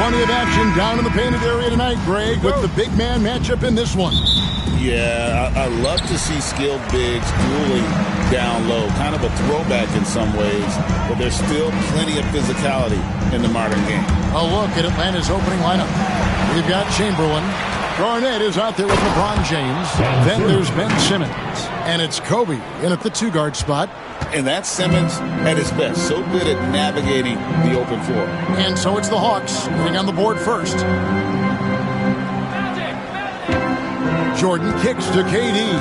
Plenty of action down in the painted area tonight, Greg, with the big man matchup in this one. Yeah, I love to see skilled bigs dueling down low. Kind of a throwback in some ways, but there's still plenty of physicality in the modern game. A look at Atlanta's opening lineup. We've got Chamberlain. Garnett is out there with LeBron James. Then there's Ben Simmons. And it's Kobe in at the 2-guard spot. And that's Simmons at his best. So good at navigating the open floor. And so it's the Hawks getting on the board first. Jordan kicks to KD.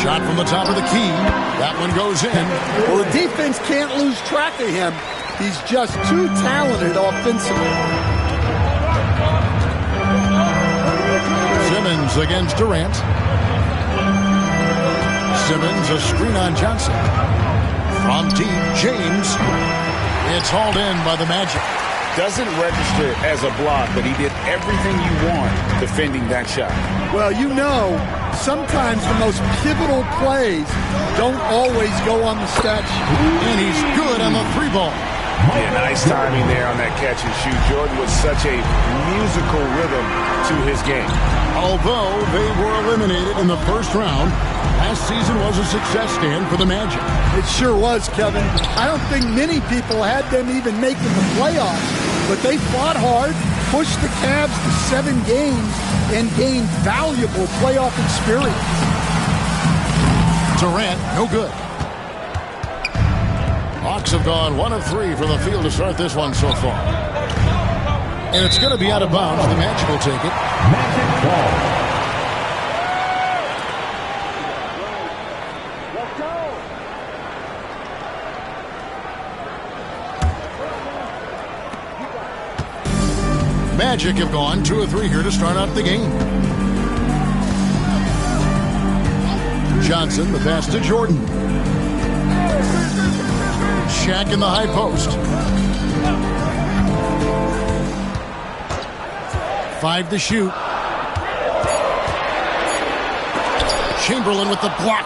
Shot from the top of the key. That one goes in. Well, the defense can't lose track of him. He's just too talented offensively. Simmons against Durant. Simmons, a screen on Johnson. From deep, James. It's hauled in by the Magic. Doesn't register as a block, but he did everything you want defending that shot. Well, you know, sometimes the most pivotal plays don't always go on the stat sheet. And he's good on the 3-ball. Yeah, nice timing there on that catch and shoot. Jordan was such a musical rhythm to his game. Although they were eliminated in the first round, last season was a success stand for the Magic. It sure was, Kevin. I don't think many people had them even making the playoffs, but they fought hard, pushed the Cavs to 7 games, and gained valuable playoff experience. Durant, no good. Hawks have gone 1 of 3 from the field to start this one so far. And it's going to be out of bounds. The Magic will take it. Magic ball. Magic have gone 2 of 3 here to start out the game. Johnson, the pass to Jordan. Shaq in the high post. 5 to shoot. Chamberlain with the block.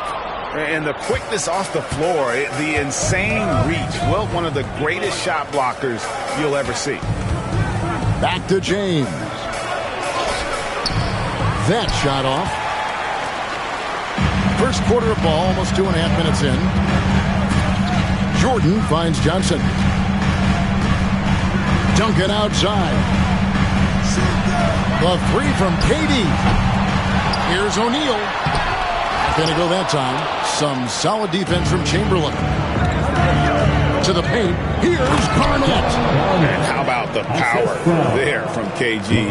And the quickness off the floor, the insane reach. Well, one of the greatest shot blockers you'll ever see. Back to James. That shot off. First quarter of ball, almost 2.5 minutes in. Jordan finds Johnson. Dunk it outside. The 3 from KD. Here's O'Neal. Not going to go that time. Some solid defense from Chamberlain. To the paint. Here's Garnett. And how about the power there from KG?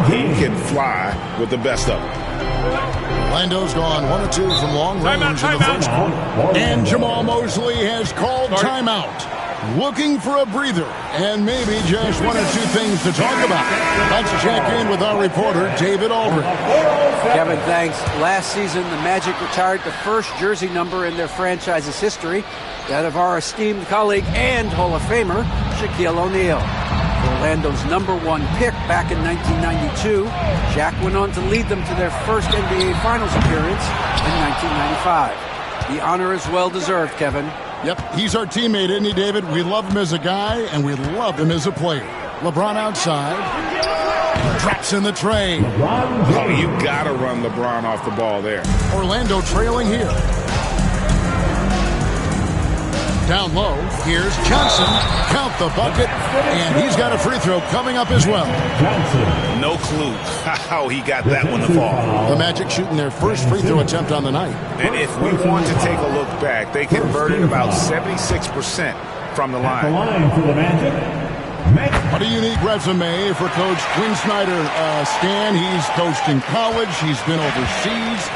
He can fly with the best of them. Orlando's gone 1 of 2 from long range in the first quarter. And Jamal Mosley has called timeout. Looking for a breather and maybe just 1 or 2 things to talk about. Let's check in with our reporter, David Aldridge. Kevin, thanks. Last season, the Magic retired the first jersey number in their franchise's history, that of our esteemed colleague and Hall of Famer, Shaquille O'Neal. Orlando's #1 pick back in 1992, Shaq went on to lead them to their first NBA Finals appearance in 1995. The honor is well-deserved, Kevin. Yep, he's our teammate, isn't he, David? We love him as a guy, and we love him as a player. LeBron outside. Drops in the tray. Oh, you got to run LeBron off the ball there. Orlando trailing here. Down low, here's Johnson. Count the bucket, and he's got a free throw coming up as well. No clue how he got that one to fall. The Magic shooting their first free throw attempt on the night. And if we want to take a look back, they converted about 76% from the line. For the Magic. What a unique resume for Coach Quinn Snyder. Stan, he's coached in college. He's been overseas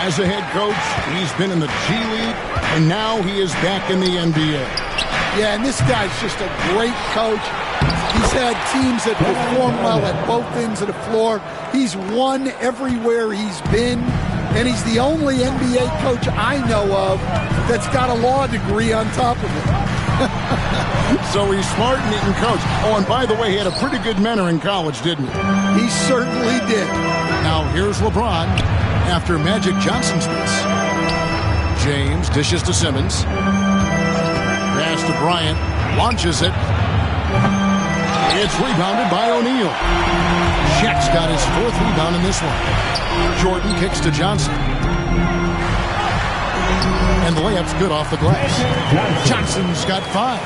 as a head coach. He's been in the G League, and now he is back in the NBA. Yeah, and this guy's just a great coach. He's had teams that perform well at both ends of the floor. He's won everywhere he's been, and he's the only NBA coach I know of that's got a law degree on top of it. So he's smart and he can coach. Oh, and by the way, he had a pretty good mentor in college, didn't he? He certainly did. Now here's LeBron after Magic Johnson's miss. James dishes to Simmons. Pass to Bryant. Launches it. It's rebounded by O'Neal. Shaq's got his 4th rebound in this one. Jordan kicks to Johnson. And the layup's good off the glass. Johnson's got 5.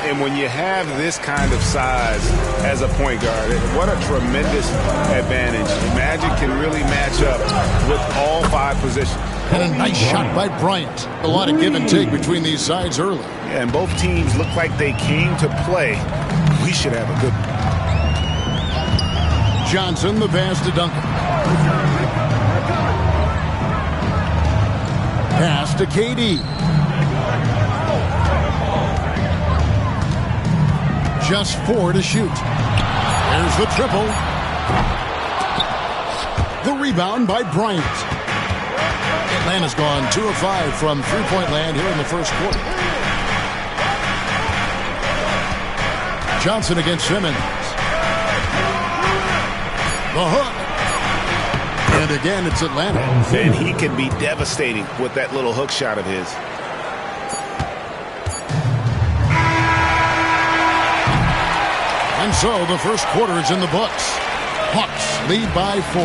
And when you have this kind of size as a point guard, what a tremendous advantage. Magic can really match up with all 5 positions. And a nice shot by Bryant. A lot of give and take between these sides early. Yeah, and both teams look like they came to play. We should have a good one. Johnson, the pass to Duncan. Pass to KD. Just 4 to shoot. There's the triple. The rebound by Bryant. Atlanta's gone 2 of 5 from three-point land here in the first quarter. Johnson against Simmons. The hook. And again, it's Atlanta. And he can be devastating with that little hook shot of his. And so the first quarter is in the books. Hawks lead by 4.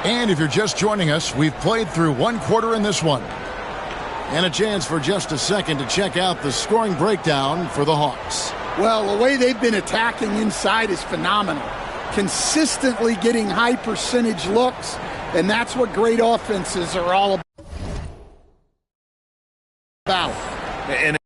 And if you're just joining us, we've played through 1 quarter in this one. And a chance for just a second to check out the scoring breakdown for the Hawks. Well, the way they've been attacking inside is phenomenal. Consistently getting high percentage looks, and that's what great offenses are all about. And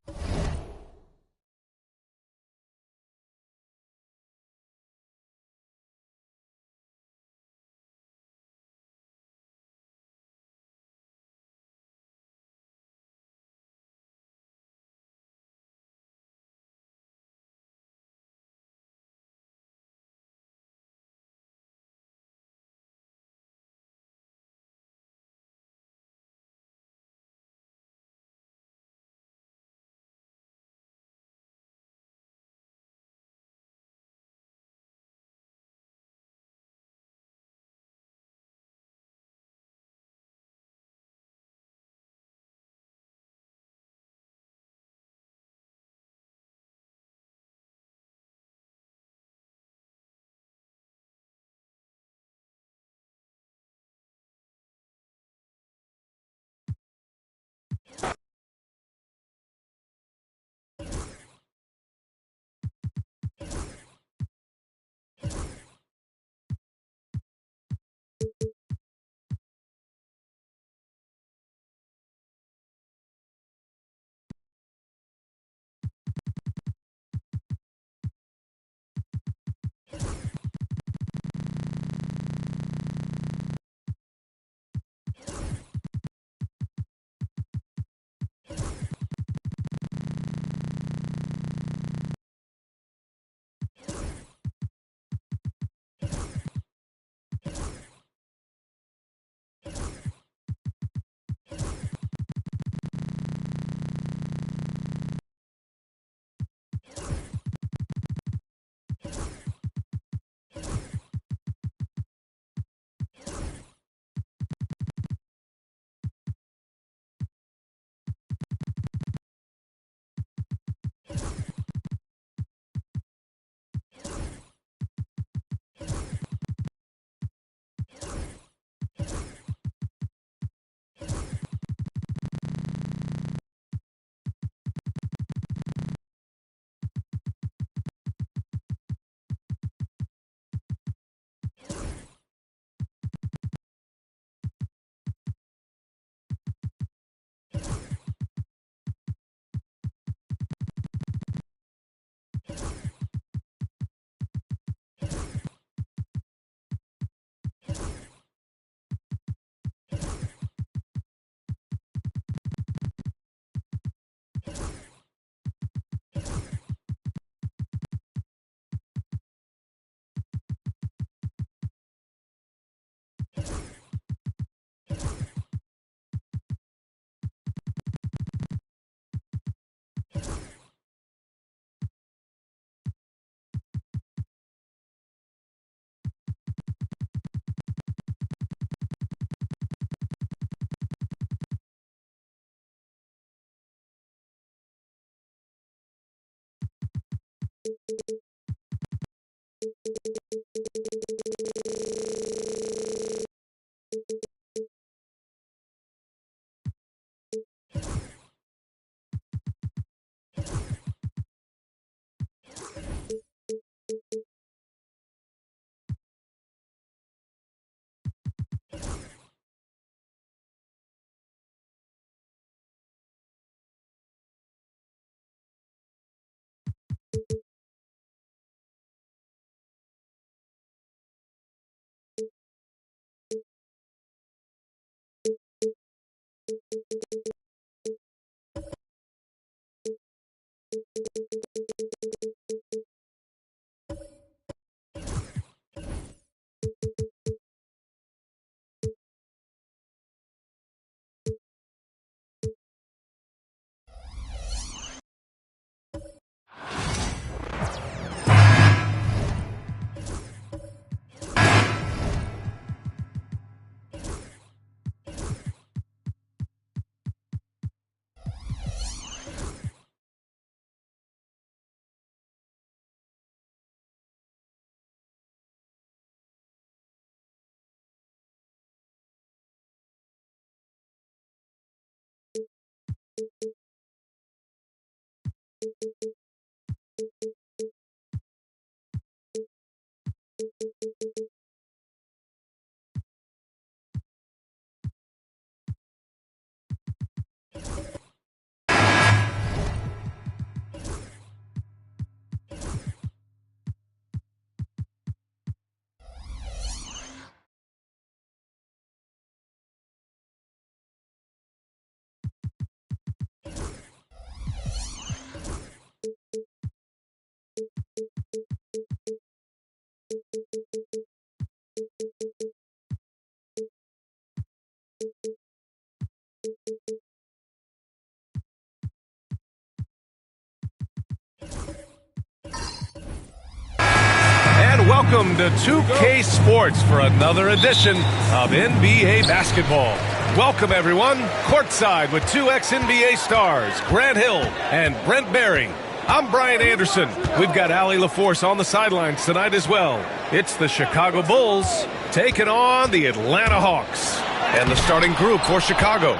And welcome to 2K Sports for another edition of NBA basketball. Welcome, everyone. Courtside with two ex-NBA stars, Grant Hill and Brent Barry. I'm Brian Anderson. We've got Allie LaForce on the sidelines tonight as well. It's the Chicago Bulls taking on the Atlanta Hawks. And the starting group for Chicago.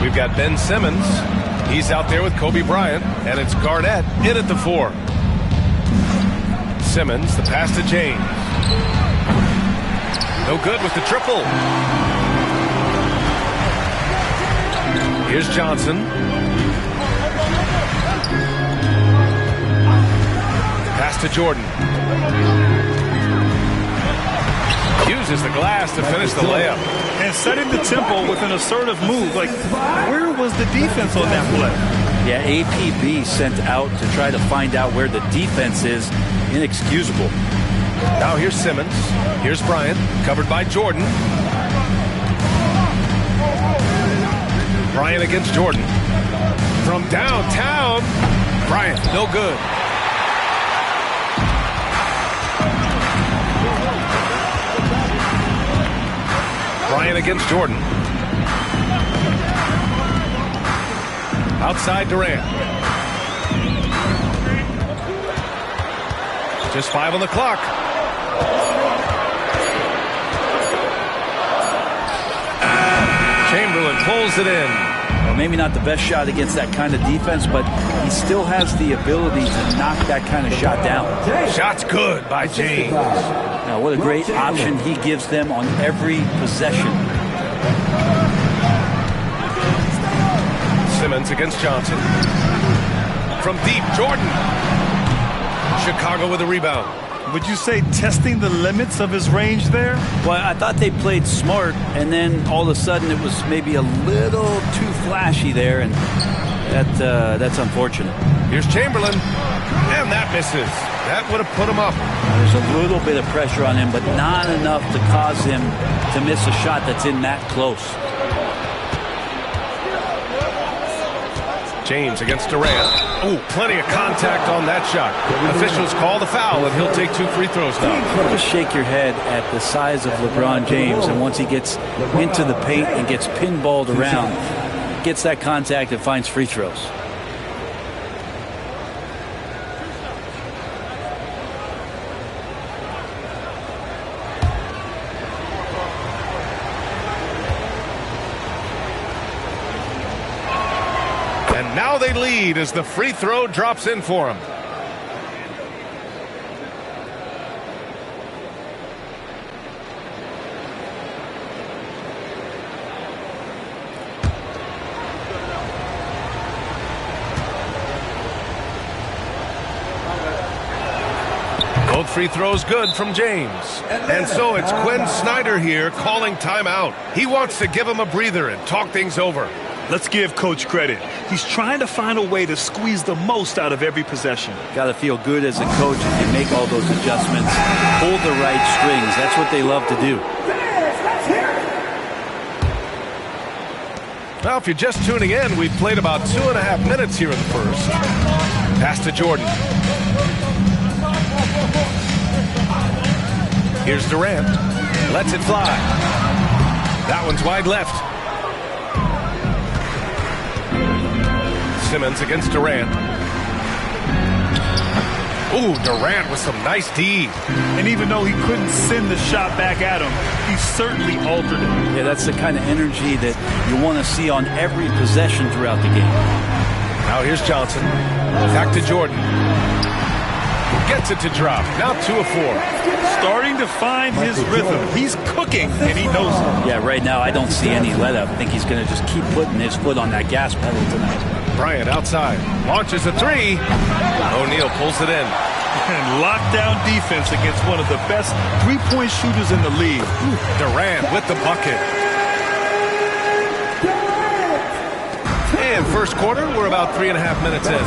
We've got Ben Simmons. He's out there with Kobe Bryant. And it's Garnett in at the 4. Simmons, the pass to James. No good with the triple. Here's Johnson. Pass to Jordan. Uses the glass to finish the layup. And setting the tempo with an assertive move. Like, where was the defense on that play? Yeah, APB sent out to try to find out where the defense is. Inexcusable. Now here's Simmons. Here's Bryant, covered by Jordan. Bryant against Jordan. From downtown, Bryant, no good. Bryant against Jordan. Outside Durant. Just 5 on the clock. Chamberlain pulls it in. Well, maybe not the best shot against that kind of defense, but he still has the ability to knock that kind of shot down. Shot's good by James. Now, what a great option he gives them on every possession. Simmons against Johnson. From deep, Jordan. Chicago with a rebound. Would you say testing the limits of his range there? Well, I thought they played smart, and then all of a sudden it was maybe a little too flashy there, and that's unfortunate. Here's Chamberlain, and that misses. That would have put him up. There's a little bit of pressure on him, but not enough to cause him to miss a shot that's in that close. James against Durant. Oh, plenty of contact on that shot. Officials call the foul, and he'll take 2 free throws now. Just shake your head at the size of LeBron James, and once he gets into the paint and gets pinballed around, gets that contact and finds free throws. And now they lead as the free throw drops in for him. Both free throws good from James. And so it's Quinn Snyder here calling timeout. He wants to give him a breather and talk things over. Let's give Coach credit. He's trying to find a way to squeeze the most out of every possession. Got to feel good as a coach if you make all those adjustments. Pull the right strings. That's what they love to do. Now, if you're just tuning in, we've played about 2.5 minutes here in the first. Pass to Jordan. Here's Durant. Lets it fly. That one's wide left. Simmons against Durant. Ooh, Durant with some nice D. And even though he couldn't send the shot back at him, he certainly altered it. Yeah, that's the kind of energy that you want to see on every possession throughout the game. Now here's Johnson. Back to Jordan. Gets it to drop. Now 2 of 4. Starting to find his rhythm. He's cooking, and he knows it. Yeah, right now I don't see any let up. I think he's going to just keep putting his foot on that gas pedal tonight. Bryant outside. Launches a 3. O'Neal pulls it in. And lockdown defense against one of the best three-point shooters in the league. Durant with the bucket. And first quarter, we're about 3.5 minutes in.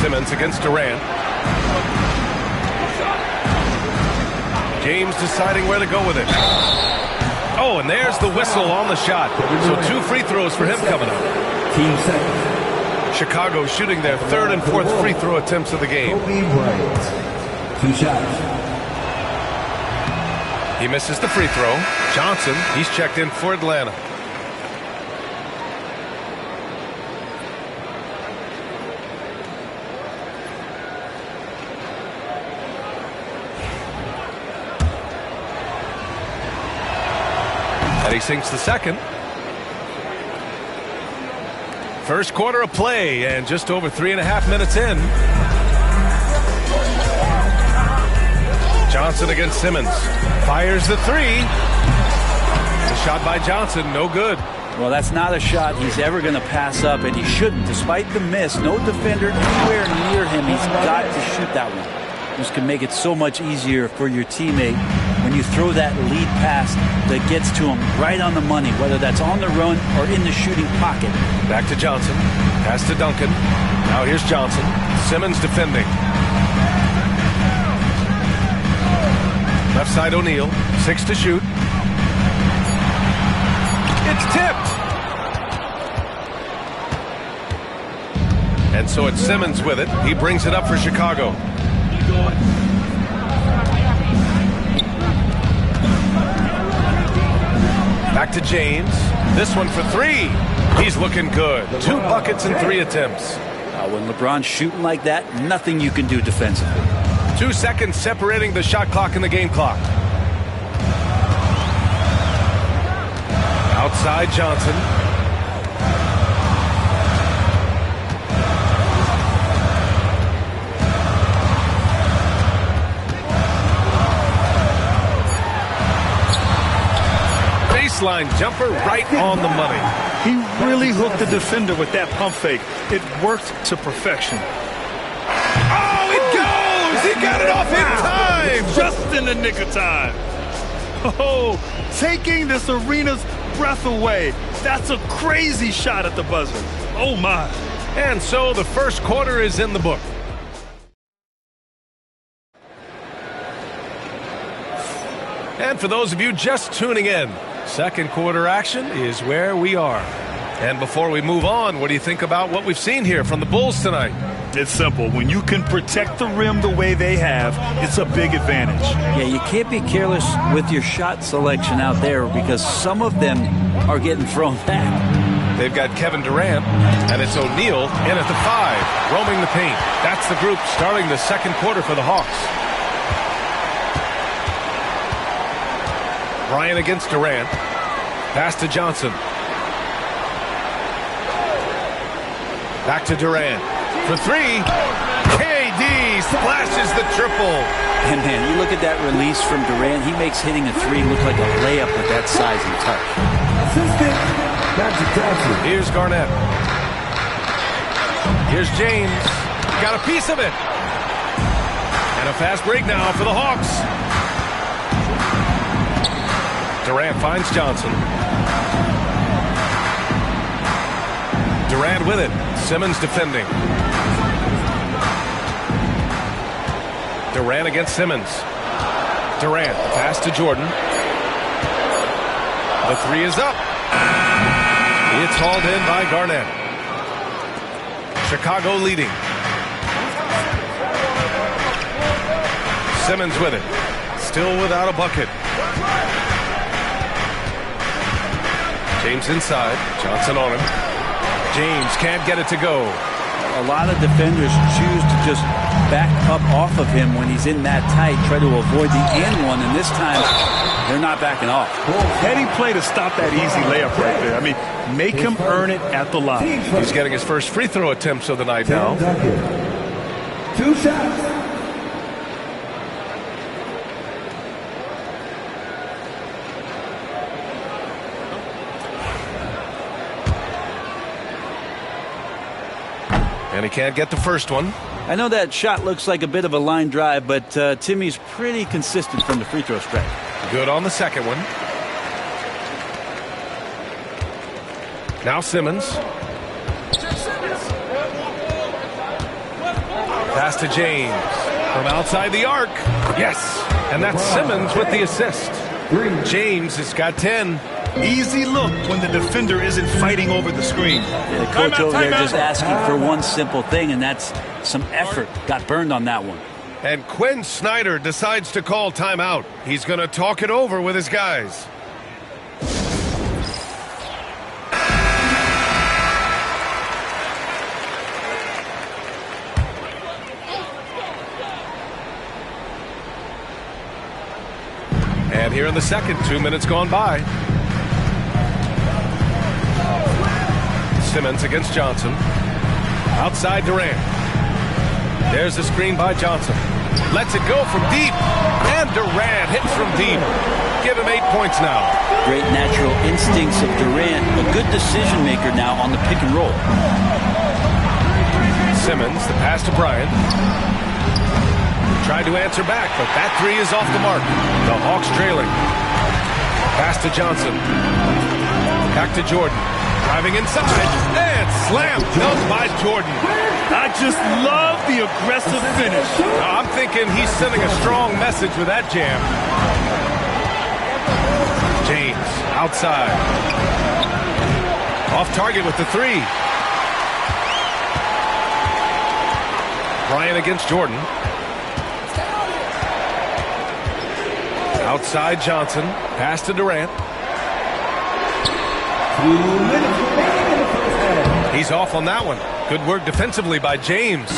Simmons against Durant. James deciding where to go with it. Oh, and there's the whistle on the shot. So 2 free throws for him coming up. Team second. Chicago shooting their 3rd and 4th free throw attempts of the game. 2 shots. He misses the free throw. Johnson, he's checked in for Atlanta. And he sinks the second. First quarter of play and just over 3.5 minutes in. Johnson against Simmons. Fires the 3. The shot by Johnson, no good. Well, that's not a shot he's ever going to pass up, and he shouldn't. Despite the miss, no defender anywhere near him. He's got to shoot that one. This can make it so much easier for your teammate when you throw that lead pass that gets to him right on the money, whether that's on the run or in the shooting pocket. Back to Johnson. Pass to Duncan. Now here's Johnson. Simmons defending. Left side O'Neal. 6 to shoot. It's tipped. And so it's Simmons with it. He brings it up for Chicago. Back to James. This one for 3. He's looking good. 2 buckets and 3 attempts. When LeBron's shooting like that, nothing you can do defensively. 2 seconds separating the shot clock and the game clock. Outside Johnson. Baseline jumper right on the money. He really hooked the defender with that pump fake. It worked to perfection. Oh, it goes! He got it off in time! Just in the nick of time. Oh, taking this arena's breath away. That's a crazy shot at the buzzer. Oh, my. And so the first quarter is in the book. And for those of you just tuning in, second quarter action is where we are. And before we move on, what do you think about what we've seen here from the Bulls tonight? It's simple. When you can protect the rim the way they have, it's a big advantage. Yeah, you can't be careless with your shot selection out there because some of them are getting thrown back. They've got Kevin Durant, and it's O'Neal in at the 5, roaming the paint. That's the group starting the second quarter for the Hawks. Bryant against Durant. Pass to Johnson. Back to Durant. For three. KD splashes the triple. And man, you look at that release from Durant. He makes hitting a three look like a layup with that size and touch. Here's Garnett. Here's James. Got a piece of it. And a fast break now for the Hawks. Durant finds Johnson. Durant with it. Simmons defending. Durant against Simmons. Durant, pass to Jordan. The three is up. It's hauled in by Garnett. Chicago leading. Simmons with it. Still without a bucket. James inside. Johnson on him. James can't get it to go. A lot of defenders choose to just back up off of him when he's in that tight, try to avoid the and one, and this time they're not backing off. Heading play to stop that easy layup right there. I mean, make him earn it at the line. He's getting his first free throw attempts of the night now. 2 shots. And he can't get the first one. I know that shot looks like a bit of a line drive, but Timmy's pretty consistent from the free throw stretch. Good on the second one. Now Simmons. Pass to James. From outside the arc. Yes. And that's Simmons with the assist. James has got 10. Easy look when the defender isn't fighting over the screen. The coach over there just asking for one simple thing, and that's some effort. Got burned on that one. And Quinn Snyder decides to call timeout. He's going to talk it over with his guys. And here in the second, 2 minutes gone by. Simmons against Johnson. Outside Durant. There's the screen by Johnson. Lets it go from deep. And Durant hits from deep. Give him 8 points now. Great natural instincts of Durant. A good decision maker now on the pick and roll. Simmons, the pass to Bryant. Tried to answer back, but that three is off the mark. The Hawks trailing. Pass to Johnson. Back to Jordan. Driving inside, and slam dunk by Jordan. I just love the aggressive finish. I'm thinking he's sending a strong message with that jam. James, outside. Off target with the three. Bryant against Jordan. Outside Johnson, pass to Durant. 2 minutes remaining in the first half. He's off on that one. Good work defensively by James.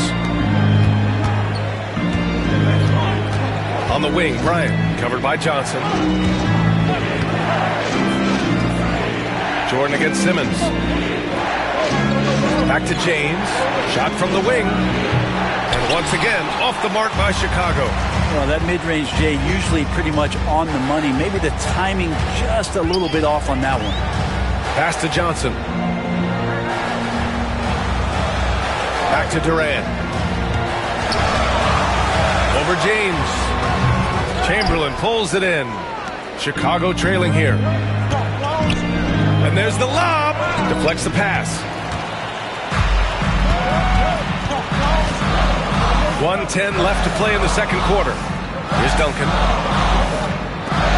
On the wing, Bryant, covered by Johnson. Jordan against Simmons. Back to James. Shot from the wing. And once again, off the mark by Chicago. Well, that mid-range, Jay, usually pretty much on the money. Maybe the timing just a little bit off on that one. Pass to Johnson. Back to Durant. Over James. Chamberlain pulls it in. Chicago trailing here. And there's the lob. Deflects the pass. 1:10 left to play in the second quarter. Here's Duncan.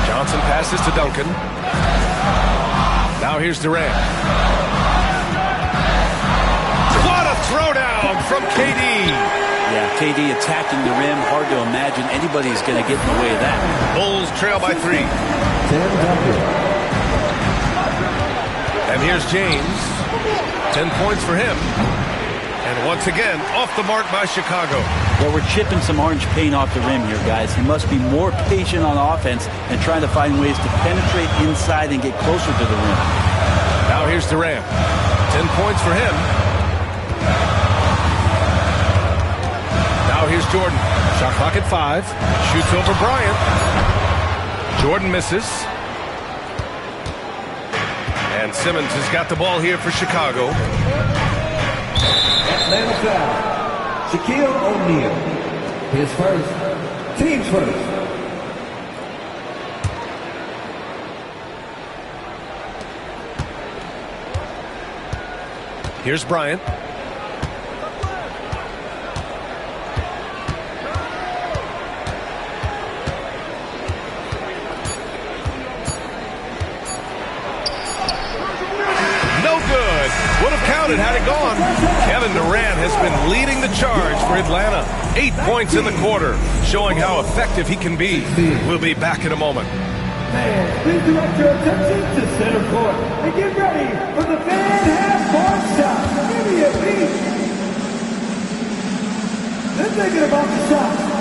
Johnson passes to Duncan. Now here's Durant. What a throwdown from KD. Yeah, KD attacking the rim. Hard to imagine anybody's going to get in the way of that. Bulls trail by 3. And here's James. 10 points for him. And once again, off the mark by Chicago. Well, we're chipping some orange paint off the rim here, guys. He must be more patient on offense and trying to find ways to penetrate inside and get closer to the rim. Now here's Durant. 10 points for him. Now here's Jordan. Shot clock at 5. Shoots over Bryant. Jordan misses. And Simmons has got the ball here for Chicago. Atlanta foul. Shaquille O'Neal. His first. Team's first. Here's Bryant. No good. Would have counted had it gone. Kevin Durant has been leading the charge for Atlanta. 8 points in the quarter, showing how effective he can be. We'll be back in a moment. Please direct your attention to center court and get ready for the fan half-court shot. Give me a beat. They're thinking about the shot.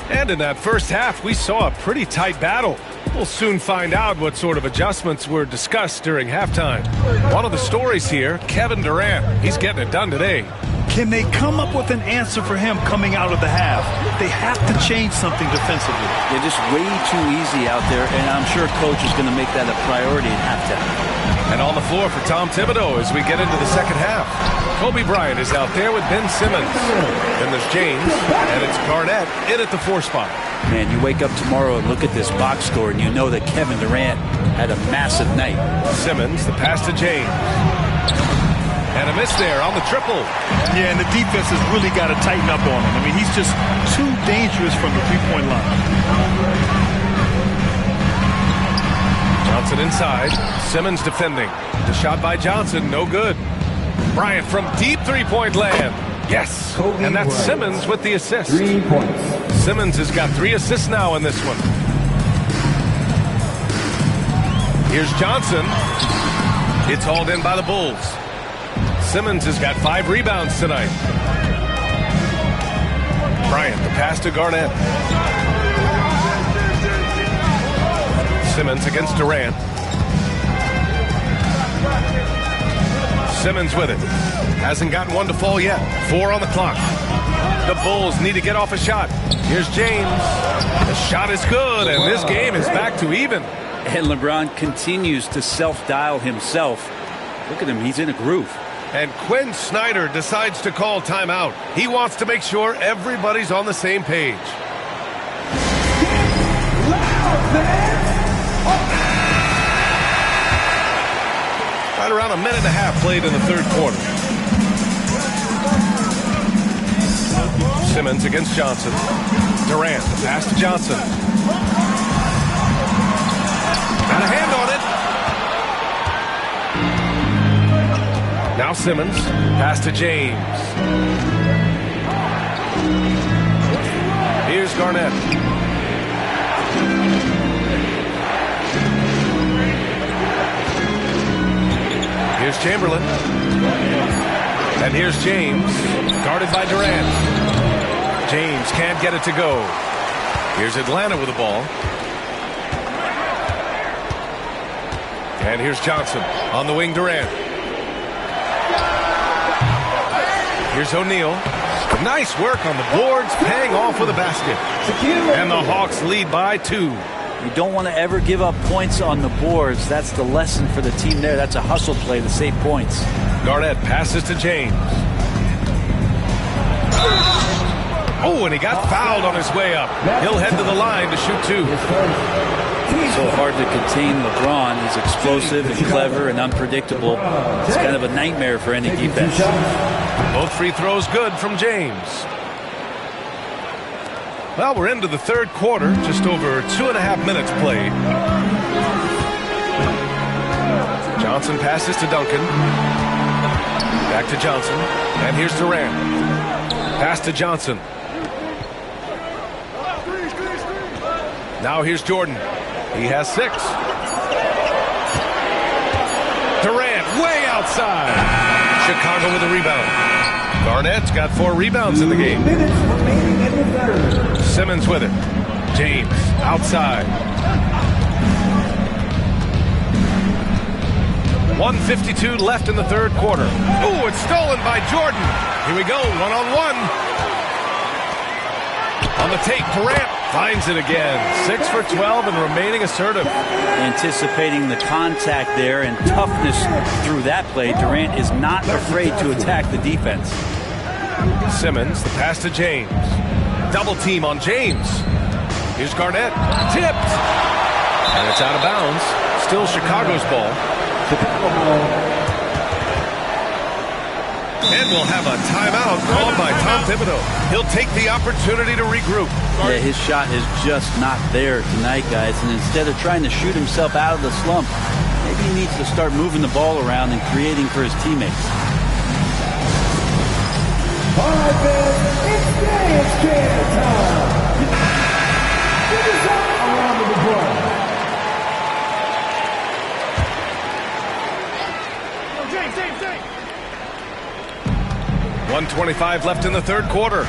And in that first half, we saw a pretty tight battle. We'll soon find out what sort of adjustments were discussed during halftime. One of the stories here, Kevin Durant. He's getting it done today. Can they come up with an answer for him coming out of the half? They have to change something defensively. They're just way too easy out there, and I'm sure coach is going to make that a priority at halftime. And on the floor for Tom Thibodeau as we get into the second half. Kobe Bryant is out there with Ben Simmons. Then there's James, and it's Garnett in at the 4 spot. Man, you wake up tomorrow and look at this box score, and you know that Kevin Durant had a massive night. Simmons, the pass to James. And a miss there on the triple. Yeah, and the defense has really got to tighten up on him. I mean, he's just too dangerous from the three-point line. Johnson inside. Simmons defending. The shot by Johnson, no good. Bryant from deep three-point land. Yes. And that's Simmons with the assist. 3 points. Simmons has got 3 assists now in this one. Here's Johnson. It's hauled in by the Bulls. Simmons has got 5 rebounds tonight. Bryant, the pass to Garnett. Simmons against Durant. Simmons with it. Hasn't gotten one to fall yet. 4 on the clock. The Bulls need to get off a shot. Here's James. The shot is good, and this game is back to even. And LeBron continues to self-dial himself. Look at him. He's in a groove. And Quinn Snyder decides to call timeout. He wants to make sure everybody's on the same page. Right around a minute and a half played in the third quarter. Simmons against Johnson. Durant, the pass to Johnson. Got a hand on it. Now Simmons, pass to James. Here's Garnett. Here's Chamberlain. And here's James, guarded by Durant. James can't get it to go. Here's Atlanta with the ball. And here's Johnson on the wing, Durant. Here's O'Neal. Nice work on the boards, paying off with a basket. And the Hawks lead by 2. You don't want to ever give up points on the boards. That's the lesson for the team there. That's a hustle play to save points. Garnett passes to James. Oh, and he got fouled on his way up. He'll head to the line to shoot 2. So hard to contain LeBron. He's explosive and clever and unpredictable. It's kind of a nightmare for any defense. Both free throws good from James. Well, we're into the third quarter, just over 2.5 minutes played. Johnson passes to Duncan. Back to Johnson. And here's Durant. Pass to Johnson. Now here's Jordan. He has 6. Durant way outside. Chicago with a rebound. Garnett's got 4 rebounds in the game. Simmons with it. James outside. 1:52 left in the third quarter. Ooh, it's stolen by Jordan. Here we go, one-on-one. On the take, Durant finds it again. 6 for 12 and remaining assertive. Anticipating the contact there and toughness through that play, Durant is not afraid to attack the defense. Simmons, the pass to James. Double team on James. Here's Garnett. Tipped. And it's out of bounds. Still Chicago's ball. And we'll have a timeout called by Tom Thibodeau. He'll take the opportunity to regroup. Yeah, his shot is just not there tonight, guys. And instead of trying to shoot himself out of the slump, maybe he needs to start moving the ball around and creating for his teammates. All right, fans, it's dance time. Get us out around the block. 1:25 left in the third quarter.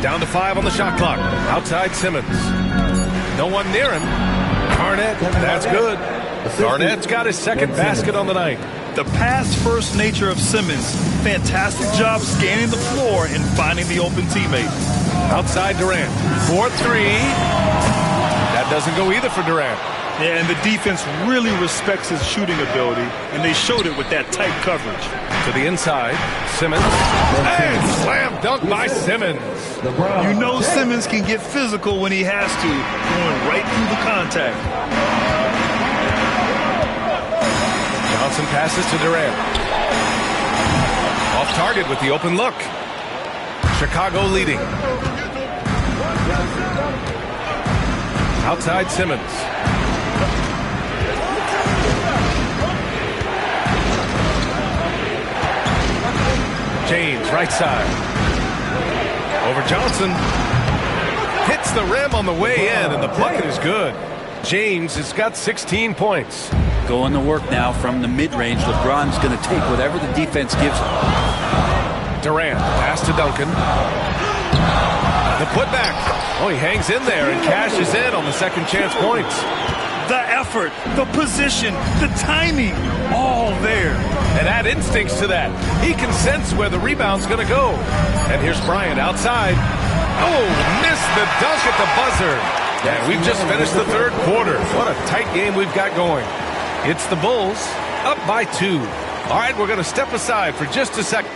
Down to 5 on the shot clock. Outside Simmons. No one near him. Garnett, that's good. Garnett's got his second basket on the night. The pass-first nature of Simmons. Fantastic job scanning the floor and finding the open teammate. Outside Durant. 4-3. That doesn't go either for Durant. Yeah, and the defense really respects his shooting ability, and they showed it with that tight coverage. To the inside, Simmons. And slam dunk by Simmons. You know Simmons can get physical when he has to, going right through the contact. Johnson passes to Durant. Off target with the open look. Chicago leading. Outside Simmons. James, right side. Over Johnson. Hits the rim on the way in, and the bucket is good. James has got 16 points. Going to work now from the mid-range. LeBron's going to take whatever the defense gives him. Durant, pass to Duncan. The putback. Oh, he hangs in there and cashes in on the second chance points. The effort, the position, the timing, all there. And add instincts to that. He can sense where the rebound's going to go. And here's Bryant outside. Oh, missed the dunk at the buzzer. And we've just finished the third quarter. What a tight game we've got going. It's the Bulls up by 2. All right, we're going to step aside for just a second.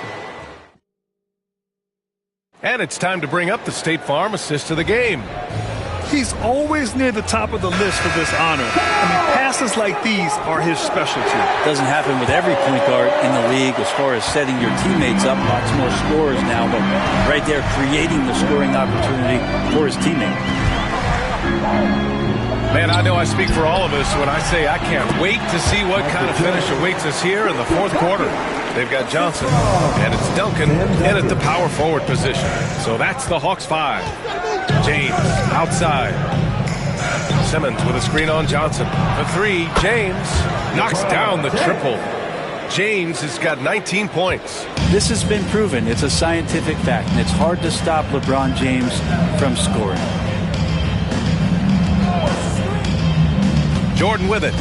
And it's time to bring up the State Farm assist of the game. He's always near the top of the list for this honor. I mean, passes like these are his specialty. Doesn't happen with every point guard in the league as far as setting your teammates up. Lots more scorers now, but right there creating the scoring opportunity for his teammate. Man, I know I speak for all of us when I say I can't wait to see what kind of finish awaits us here in the fourth quarter. They've got Johnson, and it's Duncan in at the power forward position. So that's the Hawks 5. James outside. Simmons with a screen on Johnson. The 3, James knocks down the triple. James has got 19 points. This has been proven. It's a scientific fact, and it's hard to stop LeBron James from scoring. Jordan with it.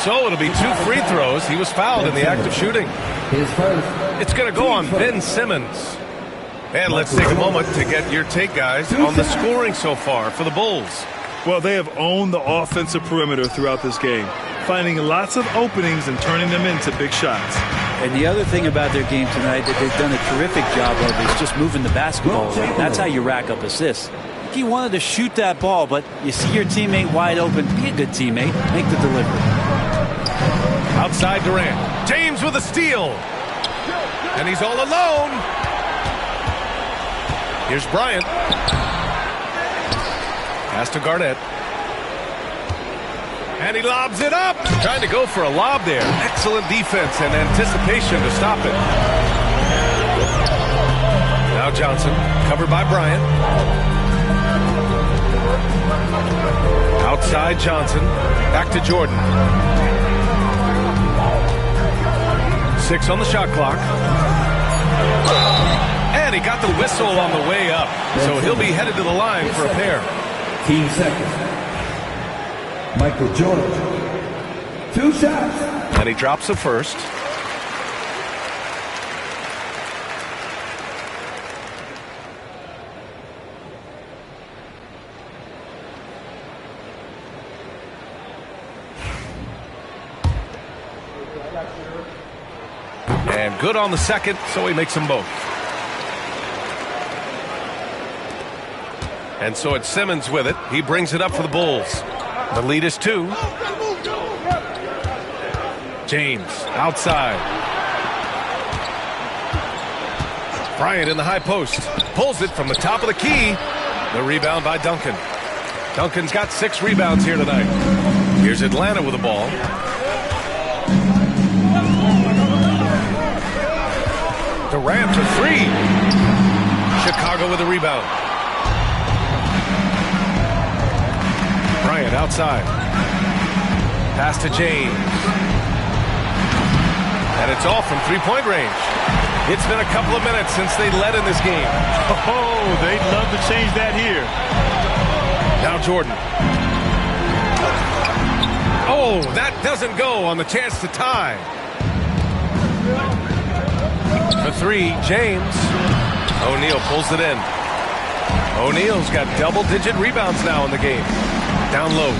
So it'll be 2 free throws. He was fouled in the act of shooting. It's going to go on Ben Simmons. And let's take a moment to get your take, guys, on the scoring so far for the Bulls. Well, they have owned the offensive perimeter throughout this game, finding lots of openings and turning them into big shots. And the other thing about their game tonight that they've done a terrific job of is just moving the basketball around. That's how you rack up assists. He wanted to shoot that ball, but you see your teammate wide open, be a good teammate, make the delivery. Outside Durant. James with a steal. And he's all alone. Here's Bryant. Pass to Garnett. And he lobs it up. Trying to go for a lob there. Excellent defense and anticipation to stop it. Now Johnson, covered by Bryant. Outside Johnson. Back to Jordan. 6 on the shot clock. And he got the whistle on the way up. So he'll be headed to the line for a pair. 15 seconds. Michael Jordan. 2 shots. And he drops the first. And good on the second, so he makes them both. And so it's Simmons with it. He brings it up for the Bulls. The lead is 2. James outside. Bryant in the high post. Pulls it from the top of the key. The rebound by Duncan. Duncan's got 6 rebounds here tonight. Here's Atlanta with the ball. Durant to 3. Chicago with the rebound. Bryant outside. Pass to James. And it's all from three-point range. It's been a couple of minutes since they led in this game. Oh, they'd love to change that here. Now Jordan. Oh, that doesn't go on the chance to tie. For 3, James. O'Neal pulls it in. O'Neal's got double-digit rebounds now in the game. Down low.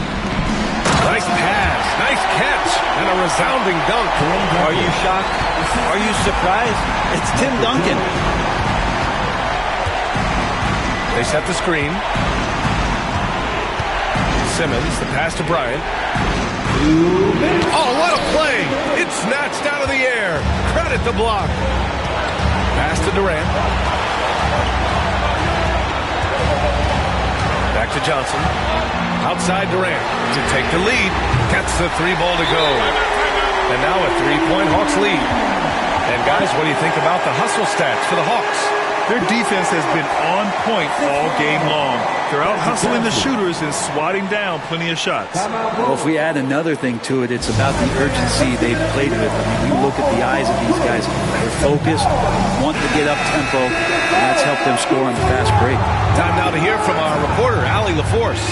Nice pass. Nice catch. And a resounding dunk. Are you shocked? Are you surprised? It's Tim Duncan. They set the screen. Simmons, the pass to Bryant. Oh, what a play! It's snatched out of the air. Credit the block. Pass to Durant. Back to Johnson. Outside Durant to take the lead. Gets the 3 ball to go. And now a 3-point Hawks lead. And guys, what do you think about the hustle stats for the Hawks? Their defense has been on point all game long. They're out hustling the shooters and swatting down plenty of shots. Well, if we add another thing to it, it's about the urgency they've played with. I mean, you look at the eyes of these guys. They're focused, want to get up tempo, and that's helped them score on the fast break. Time now to hear from our reporter, Allie LaForce.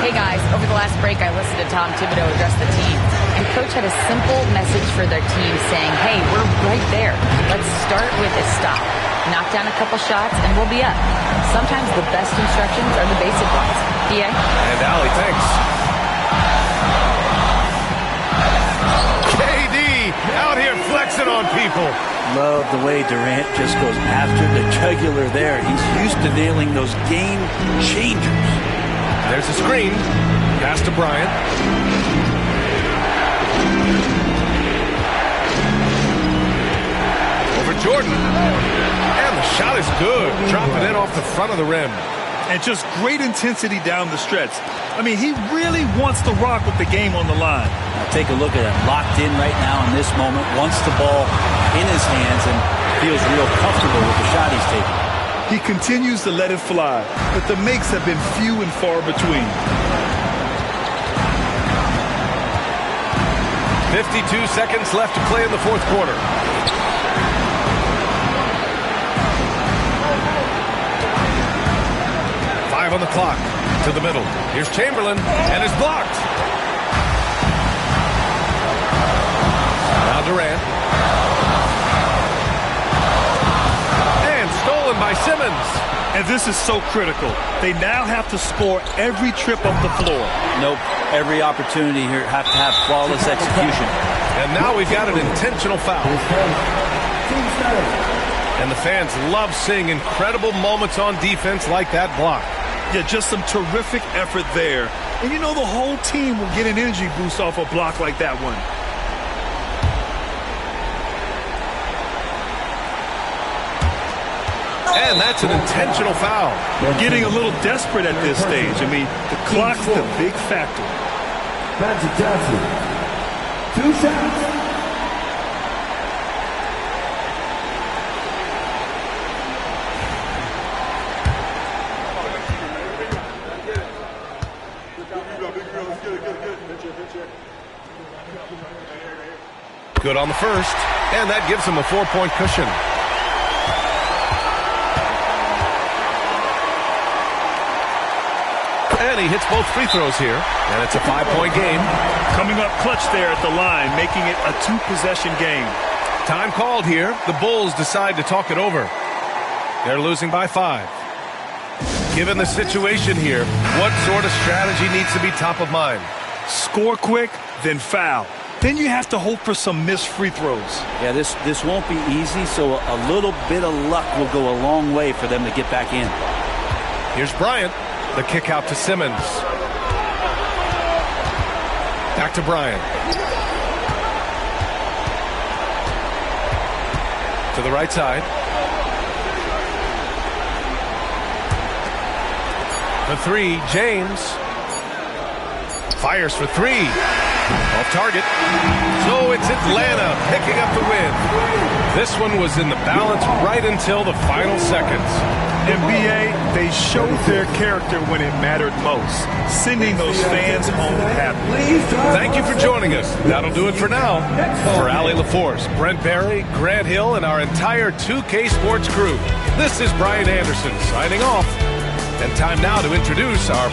Hey guys, over the last break I listened to Tom Thibodeau address the team. And Coach had a simple message for their team saying, hey, we're right there. Let's start with a stop. Knock down a couple shots and we'll be up. Sometimes the best instructions are the basic ones. PA? And Allie, thanks. KD out here flexing on people. Love the way Durant just goes after the jugular there. He's used to nailing those game changers. There's a screen. Pass to Bryant. Over Jordan. And the shot is good. Dropping it off the front of the rim. And just great intensity down the stretch. I mean, he really wants to rock with the game on the line. Now take a look at him. Locked in right now in this moment. Wants the ball in his hands and feels real comfortable with the shot he's taking. He continues to let it fly, but the makes have been few and far between. 52 seconds left to play in the fourth quarter. On the clock to the middle. Here's Chamberlain and is blocked. Now Durant. And stolen by Simmons. And this is so critical. They now have to score every trip up the floor. Nope. Every opportunity here have to have flawless execution. And now we've got an intentional foul. And the fans love seeing incredible moments on defense like that block. Yeah, just some terrific effort there. And you know the whole team will get an energy boost off a block like that one. And that's an intentional foul. Getting a little desperate at this stage. I mean, the clock's the big factor. Magic Johnson. 2 shots. Good on the first, and that gives him a 4-point cushion. And he hits both free throws here, and it's a 5-point game. Coming up clutch there at the line, making it a 2-possession game. Time called here. The Bulls decide to talk it over. They're losing by 5. Given the situation here, what sort of strategy needs to be top of mind? Score quick, then foul. Then you have to hope for some missed free throws. Yeah, this won't be easy, so a little bit of luck will go a long way for them to get back in. Here's Bryant. The kick out to Simmons. Back to Bryant. To the right side. The three, James. Fires for three. Off target. So it's Atlanta picking up the win. This one was in the balance right until the final seconds. NBA, they showed their character when it mattered most, sending those fans home happy. Thank you for joining us. That'll do it for now. For Allie LaForce, Brent Barry, Grant Hill, and our entire 2K Sports crew, this is Brian Anderson signing off. And time now to introduce our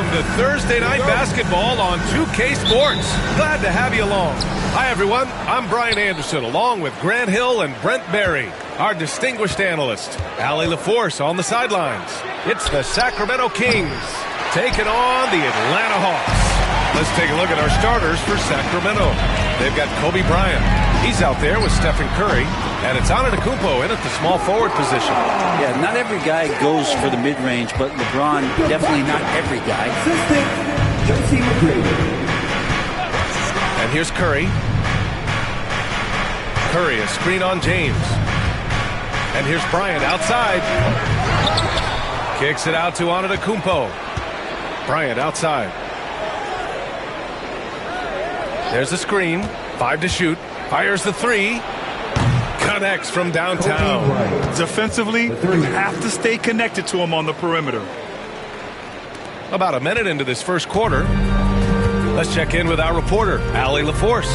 Welcome to Thursday Night Basketball on 2K Sports. Glad to have you along. Hi, everyone. I'm Brian Anderson, along with Grant Hill and Brent Barry. Our distinguished analyst, Allie LaForce, on the sidelines. It's the Sacramento Kings taking on the Atlanta Hawks. Let's take a look at our starters for Sacramento. They've got Kobe Bryant. He's out there with Stephen Curry. And it's Antetokounmpo in at the small forward position. Yeah, not every guy goes for the mid-range, but LeBron, definitely not every guy. And here's Curry. Curry, a screen on James. And here's Bryant outside. Kicks it out to Antetokounmpo. Bryant outside. There's the screen. 5 to shoot. Fires the 3. Connects from downtown. Defensively, you have to stay connected to him on the perimeter. About a minute into this first quarter. Let's check in with our reporter, Allie LaForce.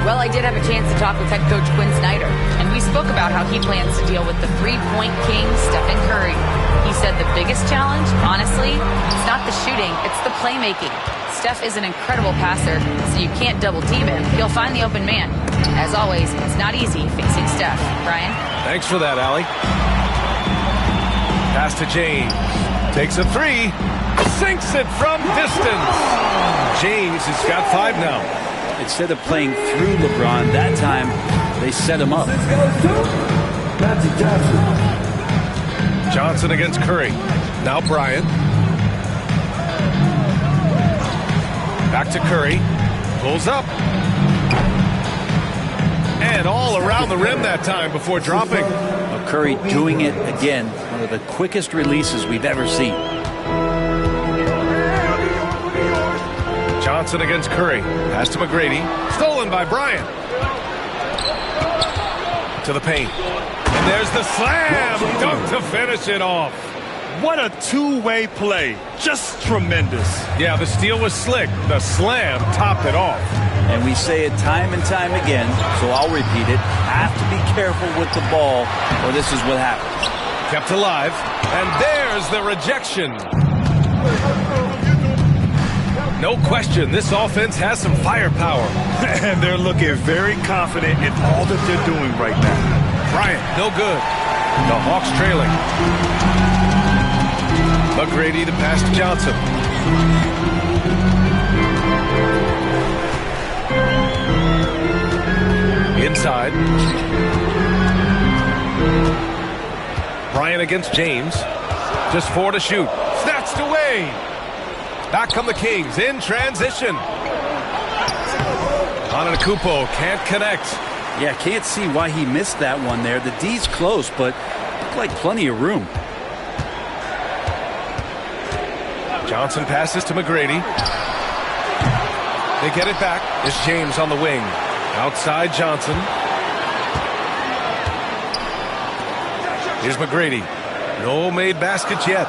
Well, I did have a chance to talk with head coach Quinn Snyder, and we spoke about how he plans to deal with the three-point king, Stephen Curry. He said the biggest challenge, honestly, it's not the shooting, it's the playmaking. Steph is an incredible passer, so you can't double team him. He'll find the open man. As always, it's not easy facing Steph. Brian? Thanks for that, Allie. Pass to James. Takes a 3. Sinks it from distance. James has got 5 now. Instead of playing through LeBron, that time they set him up. Johnson against Curry. Now Bryant. Back to Curry. Pulls up. And all around the rim that time before dropping. Well, Curry doing it again. One of the quickest releases we've ever seen. Johnson against Curry. Pass to McGrady. Stolen by Bryant. To the paint. And there's the slam. Dunk to finish it off. What a two-way play. Just tremendous. Yeah, the steal was slick. The slam topped it off. And we say it time and time again, so I'll repeat it. Have to be careful with the ball, or this is what happens. Kept alive. And there's the rejection. No question, this offense has some firepower. And they're looking very confident in all that they're doing right now. Bryant, no good. The Hawks trailing. McGrady to pass to Johnson. Inside. Bryant against James. Just 4 to shoot. Snatched away. Back come the Kings in transition. Antetokounmpo can't connect. Yeah, can't see why he missed that one there. The D's close, but looked like plenty of room. Johnson passes to McGrady. They get it back. It's James on the wing. Outside Johnson. Here's McGrady. No made baskets yet.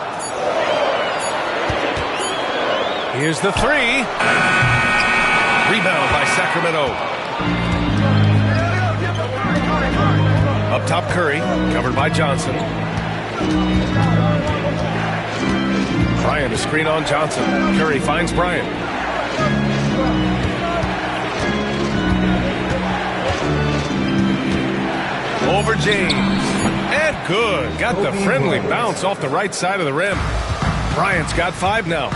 Here's the 3. Rebound by Sacramento. Up top Curry. Covered by Johnson. Bryant, a screen on Johnson. Curry finds Bryant. Over James. And good. Got the friendly bounce off the right side of the rim. Bryant's got 5 now.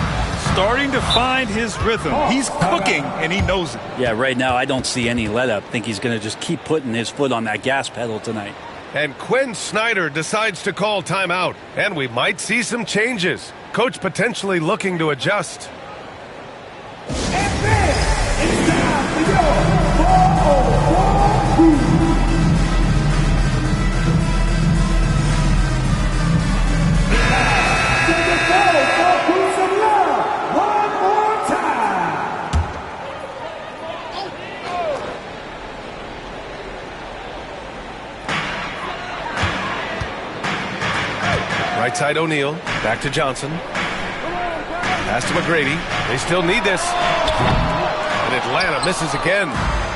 Starting to find his rhythm. He's cooking, and he knows it. Yeah, right now I don't see any let-up. I think he's going to just keep putting his foot on that gas pedal tonight. And Quinn Snyder decides to call timeout. And we might see some changes. Coach potentially looking to adjust. And then it's time to go 4-on-4. Right side O'Neal. Back to Johnson. Pass to McGrady. They still need this. And Atlanta misses again.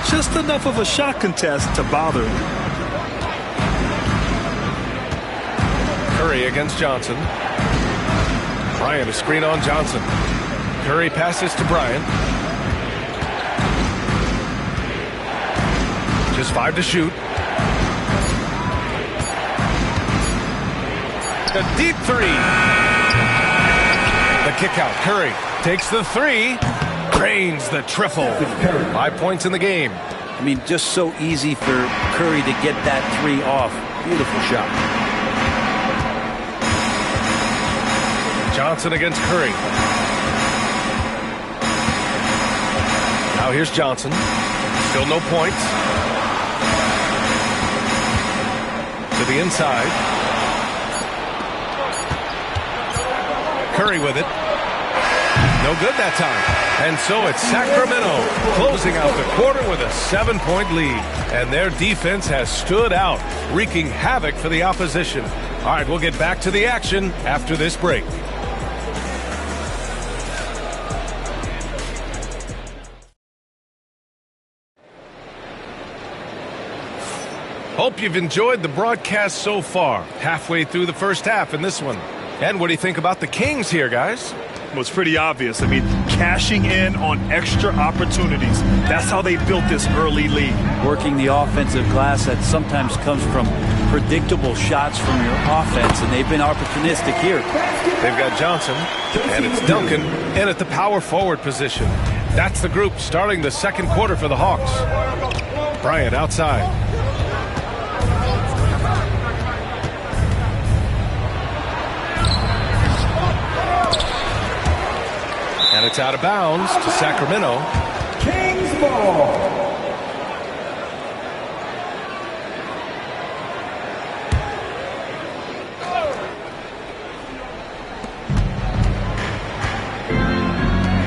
Just enough of a shot contest to bother him. Curry against Johnson. Bryant, a screen on Johnson. Curry passes to Bryant. Just 5 to shoot. A deep 3. The kick out. Curry takes the 3. Drains the triple. 5 points in the game. I mean, just so easy for Curry to get that 3 off. Beautiful shot. Johnson against Curry. Now here's Johnson. Still no points. To the inside. Curry with it. No good that time. And so it's Sacramento closing out the quarter with a 7-point lead. And their defense has stood out, wreaking havoc for the opposition. All right, we'll get back to the action after this break. Hope you've enjoyed the broadcast so far. Halfway through the first half in this one. And what do you think about the Kings here, guys? Well, it's pretty obvious. I mean, cashing in on extra opportunities. That's how they built this early lead. Working the offensive glass that sometimes comes from predictable shots from your offense, and they've been opportunistic here. They've got Johnson, and it's Duncan in at the power forward position. That's the group starting the second quarter for the Hawks. Bryant outside. And it's out of bounds to Sacramento. Kings ball.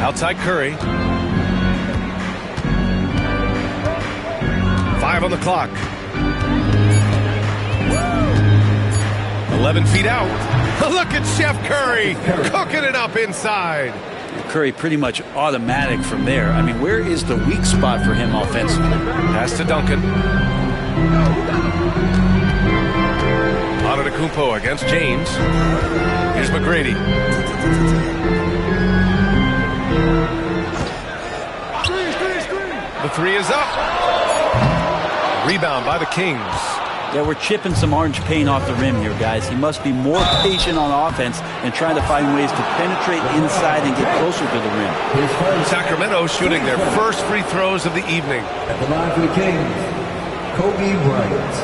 Outside Curry. 5 on the clock. 11 feet out. Look at Chef Curry cooking it up inside. Curry pretty much automatic from there. I mean, where is the weak spot for him offensively? Pass to Duncan. Antetokounmpo against James. Here's McGrady. The 3 is up. Rebound by the Kings. Yeah, we're chipping some orange paint off the rim here, guys. He must be more patient on offense and trying to find ways to penetrate inside and get closer to the rim. Sacramento shooting their first free throws of the evening. At the line for the Kings, Kobe Bryant.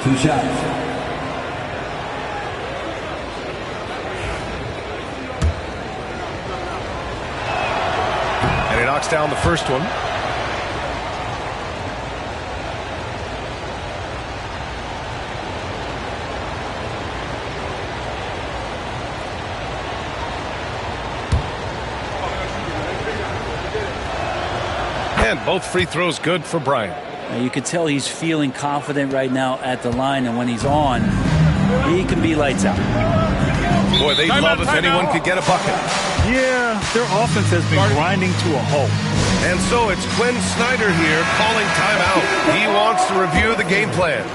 2 shots. And he knocks down the first one. And both free throws good for Bryant. You can tell he's feeling confident right now at the line, and when he's on, he can be lights out. Boy, they'd love if anyone could get a bucket. Yeah, their offense has been grinding to a halt. And so it's Quinn Snyder here calling timeout. He wants to review the game plan.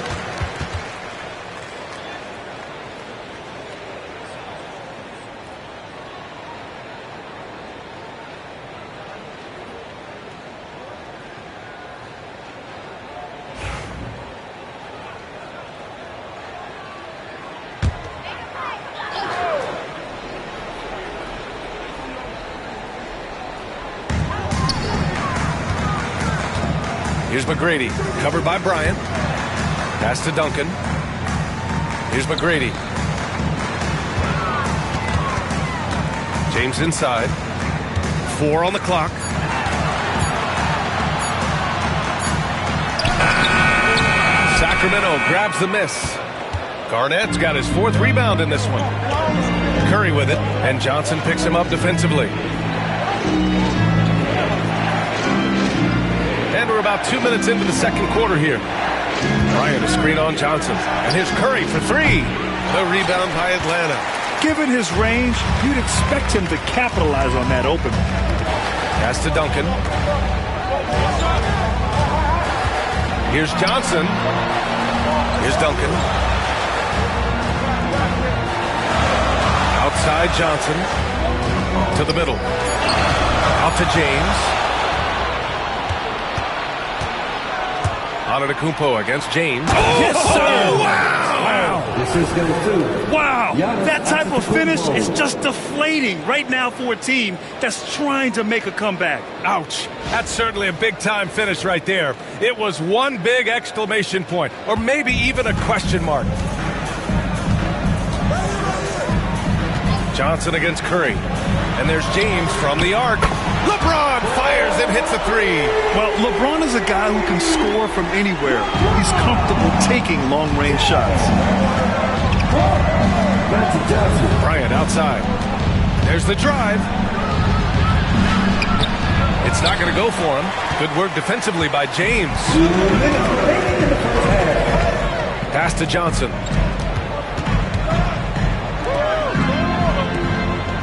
Here's McGrady, covered by Bryant. Pass to Duncan. Here's McGrady. James inside. 4 on the clock. Sacramento grabs the miss. Garnett's got his 4th rebound in this one. Curry with it, and Johnson picks him up defensively. And we're about 2 minutes into the second quarter here. Bryant, a screen on Johnson. And here's Curry for 3. The rebound by Atlanta. Given his range, you'd expect him to capitalize on that open. Pass to Duncan. Here's Johnson. Here's Duncan. Outside Johnson. To the middle. Out to James. Antetokounmpo against James. Oh, yes, sir! Wow! This is going to Wow! That type of finish is just deflating right now for a team that's trying to make a comeback. Ouch. That's certainly a big-time finish right there. It was one big exclamation point, or maybe even a question mark. Johnson against Curry. And there's James from the arc. LeBron fires and hits a three. Well, LeBron is a guy who can score from anywhere. He's comfortable taking long-range shots. Bryant outside. There's the drive. It's not going to go for him. Good work defensively by James. Pass to Johnson.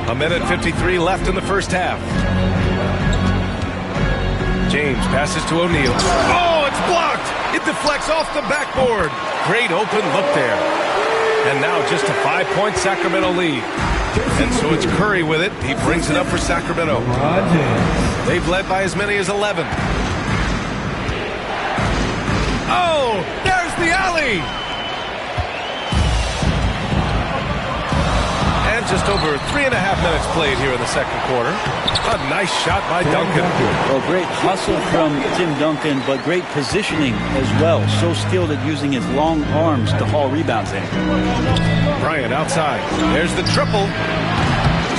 A minute 53 left in the first half. James passes to O'Neal. Oh, it's blocked! It deflects off the backboard. Great open look there. And now just a 5-point Sacramento lead. And so it's Curry with it. He brings it up for Sacramento. They've led by as many as 11. Oh, there's the alley! And just over 3.5 minutes played here in the second quarter. A nice shot by Duncan. Well, great hustle from Tim Duncan, but great positioning as well. So skilled at using his long arms to haul rebounds in. Bryant outside. There's the triple.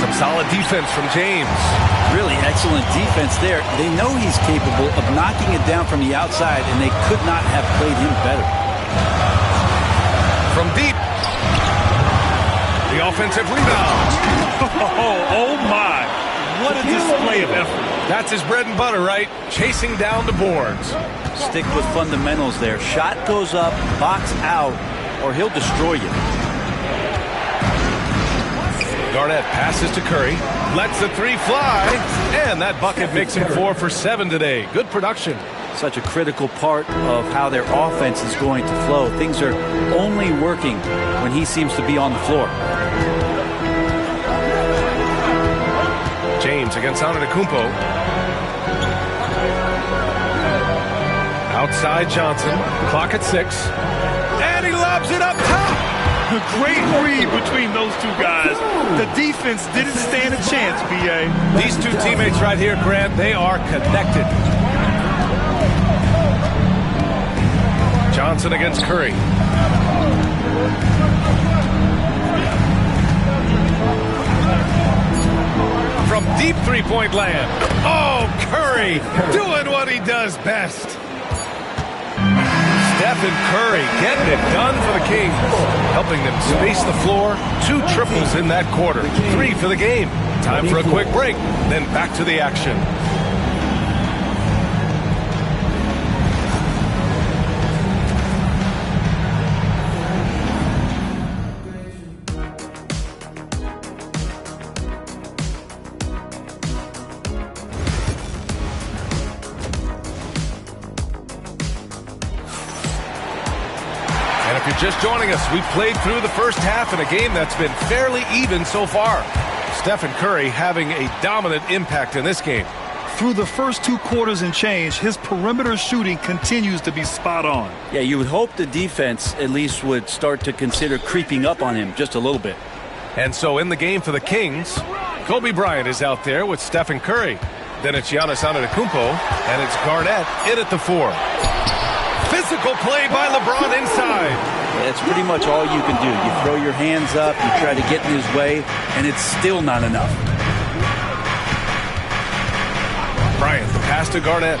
Some solid defense from James. Really excellent defense there. They know he's capable of knocking it down from the outside, and they could not have played him better. From deep. The offensive rebound. Oh my. What a display of effort. That's his bread and butter, right? Chasing down the boards. Stick with fundamentals there. Shot goes up, box out, or he'll destroy you. Garnett passes to Curry. Lets the three fly. And that bucket makes him 4 for 7 today. Good production. Such a critical part of how their offense is going to flow. Things are only working when he seems to be on the floor. James against Antetokounmpo. Outside Johnson. Clock at 6. And he lobs it up top. A great read between those two guys. The defense didn't stand a chance, B.A. These two teammates right here, Grant, they are connected. Johnson against Curry. From deep three-point land. Oh, Curry doing what he does best. Stephen Curry getting it done for the Kings, helping them space the floor. 2 triples in that quarter. 3 for the game. Time for a quick break, then back to the action. Just joining us, we played through the first half in a game that's been fairly even so far. Stephen Curry having a dominant impact in this game. Through the first 2 quarters and change, his perimeter shooting continues to be spot on. Yeah, you would hope the defense at least would start to consider creeping up on him just a little bit. And so in the game for the Kings, Kobe Bryant is out there with Stephen Curry. Then it's Giannis Antetokounmpo, and it's Garnett in at the 4. Physical play by LeBron inside. That's pretty much all you can do. You throw your hands up, you try to get in his way, and it's still not enough. Bryant, the pass to Garnett.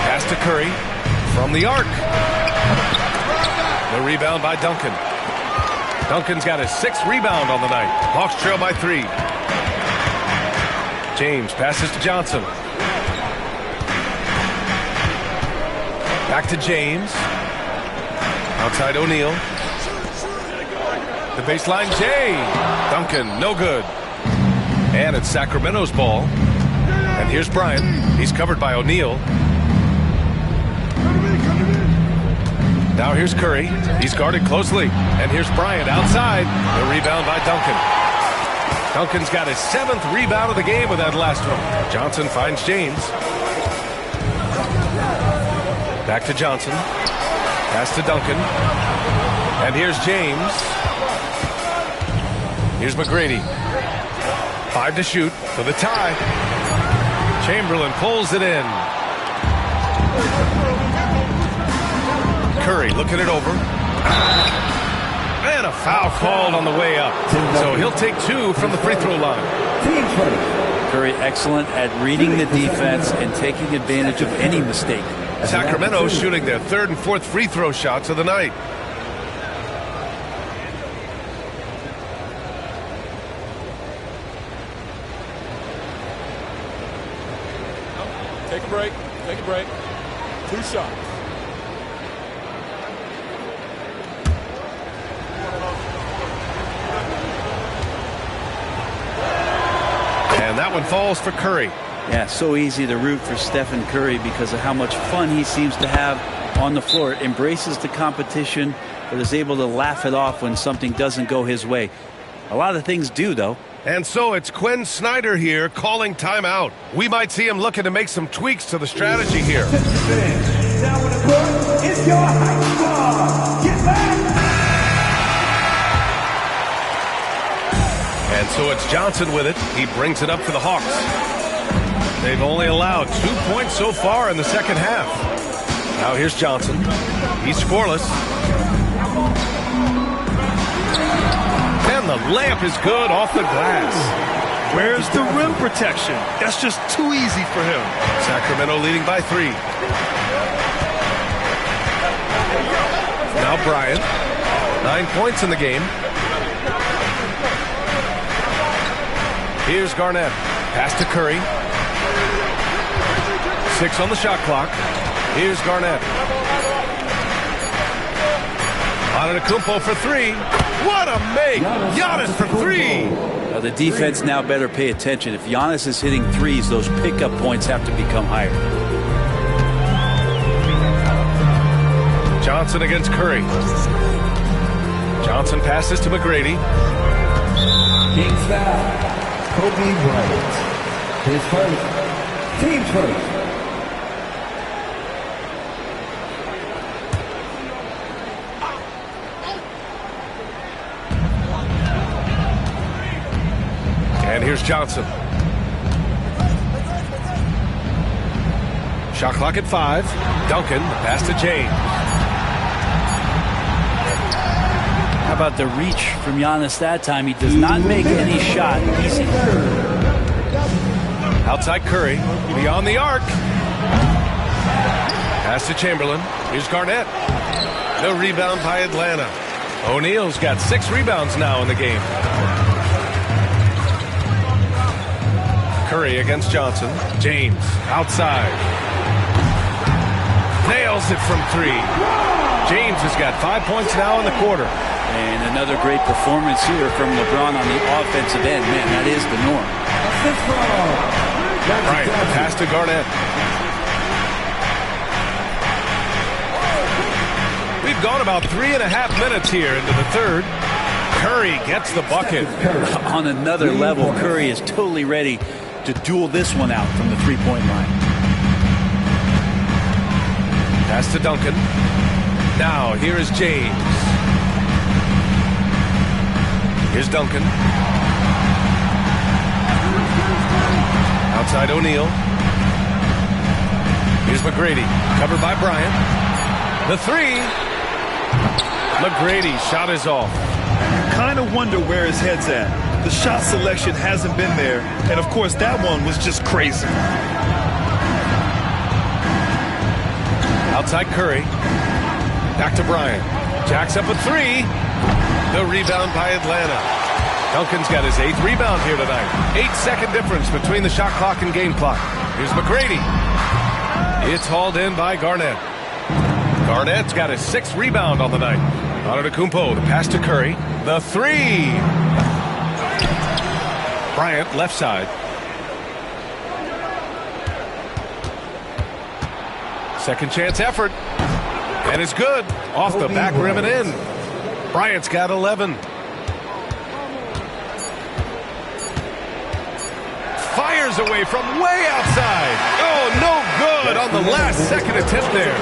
Pass to Curry from the arc. The rebound by Duncan. Duncan's got his 6th rebound on the night. Hawks trail by 3. James passes to Johnson. Back to James. Outside O'Neal. The baseline, Jay. Duncan, no good. And it's Sacramento's ball. And here's Bryant. He's covered by O'Neal. Now here's Curry. He's guarded closely. And here's Bryant outside. The rebound by Duncan. Duncan's got his 7th rebound of the game with that last one. Johnson finds James. Back to Johnson. Pass to Duncan. And here's James. Here's McGrady. 5 to shoot for the tie. Chamberlain pulls it in. Curry looking it over. And a foul called on the way up. So he'll take 2 from the free throw line. Curry excellent at reading the defense and taking advantage of any mistake. Sacramento shooting their 3rd and 4th free throw shots of the night. Take a break. Take a break. 2 shots. And that one falls for Curry. Yeah, so easy to root for Stephen Curry because of how much fun he seems to have on the floor. Embraces the competition, but is able to laugh it off when something doesn't go his way. A lot of things do, though. And so it's Quinn Snyder here calling timeout. We might see him looking to make some tweaks to the strategy here. Now on the court, it's your high squad. Get back! And so it's Johnson with it. He brings it up for the Hawks. They've only allowed 2 points so far in the second half. Now here's Johnson. He's scoreless. And the layup is good off the glass. Where's the rim protection? That's just too easy for him. Sacramento leading by 3. Now Bryant. 9 points in the game. Here's Garnett. Pass to Curry. 6 on the shot clock. Here's Garnett. Antetokounmpo for 3. What a make! Giannis for 3. Now the defense now better pay attention. If Giannis is hitting threes, those pickup points have to become higher. Johnson against Curry. Johnson passes to McGrady. Kings foul. Kobe Bryant. His first. Team first. And here's Johnson. Shot clock at 5. Duncan, pass to James. How about the reach from Giannis that time? He does not make any shot easy. Outside Curry, beyond the arc. Pass to Chamberlain. Here's Garnett. No rebound by Atlanta. O'Neal's got 6 rebounds now in the game. Curry against Johnson. James outside. Nails it from 3. James has got 5 points now in the quarter. And another great performance here from LeBron on the offensive end. Man, that is the norm. Right, pass to Garnett. We've gone about 3.5 minutes here into the third. Curry gets the bucket. On another level, Curry is totally ready to duel this one out from the three-point line. Pass to Duncan. Now, here is James. Here's Duncan. Outside O'Neal. Here's McGrady. Covered by Bryant. The 3. McGrady shot is off. Kind of wonder where his head's at. The shot selection hasn't been there. And, of course, that one was just crazy. Outside Curry. Back to Bryant. Jacks up a 3. The rebound by Atlanta. Duncan's got his 8th rebound here tonight. 8-second difference between the shot clock and game clock. Here's McGrady. It's hauled in by Garnett. Garnett's got his 6th rebound on the night. Antetokounmpo, the pass to Curry. The 3. Bryant, left side. Second chance effort. And it's good. Off the back rim and in. Bryant's got 11. fires away from way outside. Oh, no good on the last-second attempt there.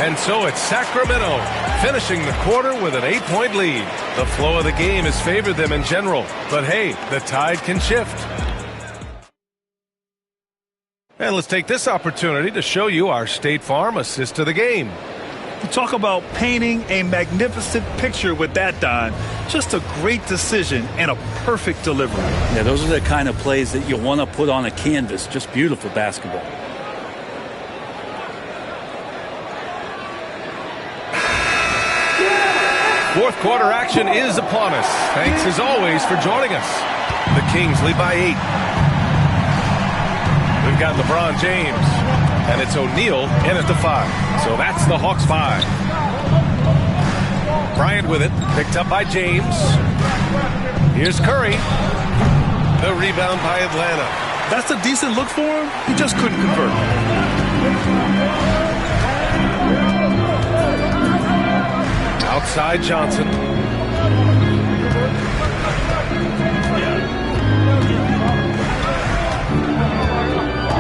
And so it's Sacramento finishing the quarter with an 8-point lead. The flow of the game has favored them in general. But hey, the tide can shift. And let's take this opportunity to show you our State Farm assist to the game. You talk about painting a magnificent picture with that, Don. Just a great decision and a perfect delivery. Yeah, those are the kind of plays that you want to put on a canvas. Just beautiful basketball. Fourth quarter action is upon us. Thanks as always for joining us. The Kings lead by 8. We've got LeBron James, and it's O'Neal in at the 5. So that's the Hawks 5. Bryant with it, picked up by James. Here's Curry. The rebound by Atlanta. That's a decent look for him. He just couldn't convert. Outside Johnson.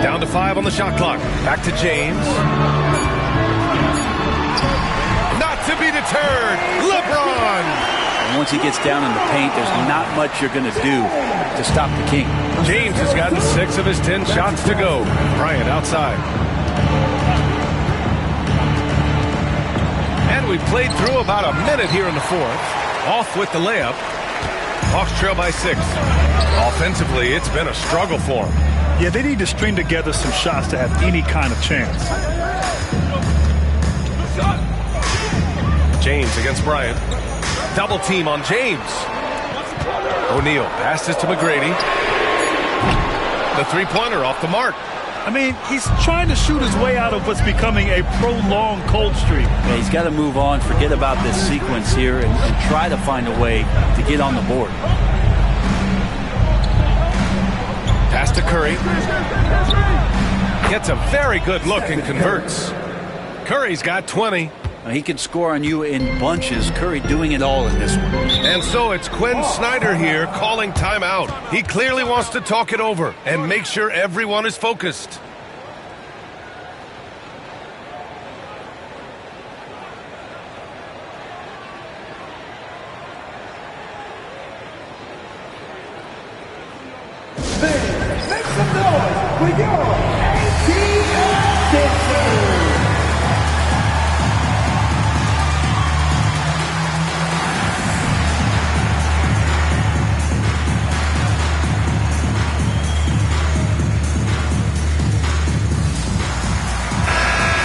Down to 5 on the shot clock. Back to James. Not to be deterred. LeBron. And once he gets down in the paint, there's not much you're going to do to stop the King. James has gotten 6 of his 10 shots to go. Bryant outside. And we played through about a minute here in the fourth. Off with the layup. Hawks trail by 6. Offensively, it's been a struggle for them. Yeah, they need to string together some shots to have any kind of chance. James against Bryant. Double team on James. O'Neal passes to McGrady. The three-pointer off the mark. I mean, he's trying to shoot his way out of what's becoming a prolonged cold streak. Yeah, he's got to move on, forget about this sequence here, and try to find a way to get on the board. Pass to Curry. Gets a very good look and converts. Curry's got 20. He can score on you in bunches. Curry doing it all in this one. And so it's Quinn Snyder here calling timeout. He clearly wants to talk it over and make sure everyone is focused. Make some noise for your ATL Sixers.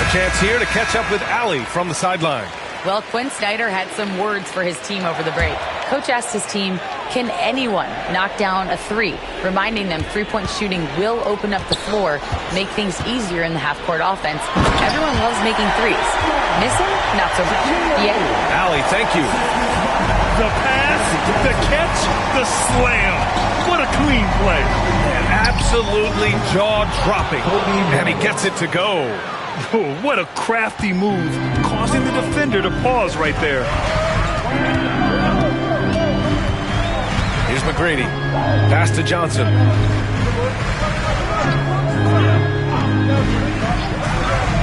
Chance here to catch up with Allie from the sideline. Well, Quinn Snyder had some words for his team over the break. Coach asked his team, can anyone knock down a 3? Reminding them three-point shooting will open up the floor, make things easier in the half-court offense. Everyone loves making threes. Missing? Not so much. Yeah. Allie, thank you. The pass, the catch, the slam. What a clean play. Absolutely jaw-dropping. And he gets it to go. Oh, what a crafty move, causing the defender to pause right there. Here's McGrady. Pass to Johnson.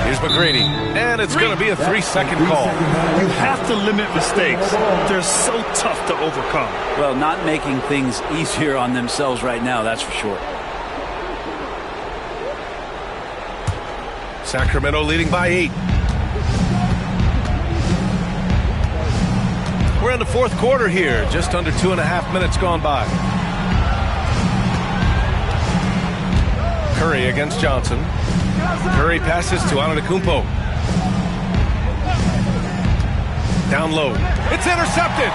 Here's McGrady. And it's going to be a 3-second call. You have to limit mistakes. They're so tough to overcome. Well, not making things easier on themselves right now, that's for sure. Sacramento leading by 8. We're in the fourth quarter here, just under 2.5 minutes gone by. Curry against Johnson. Curry passes to Antetokounmpo. Down low. It's intercepted.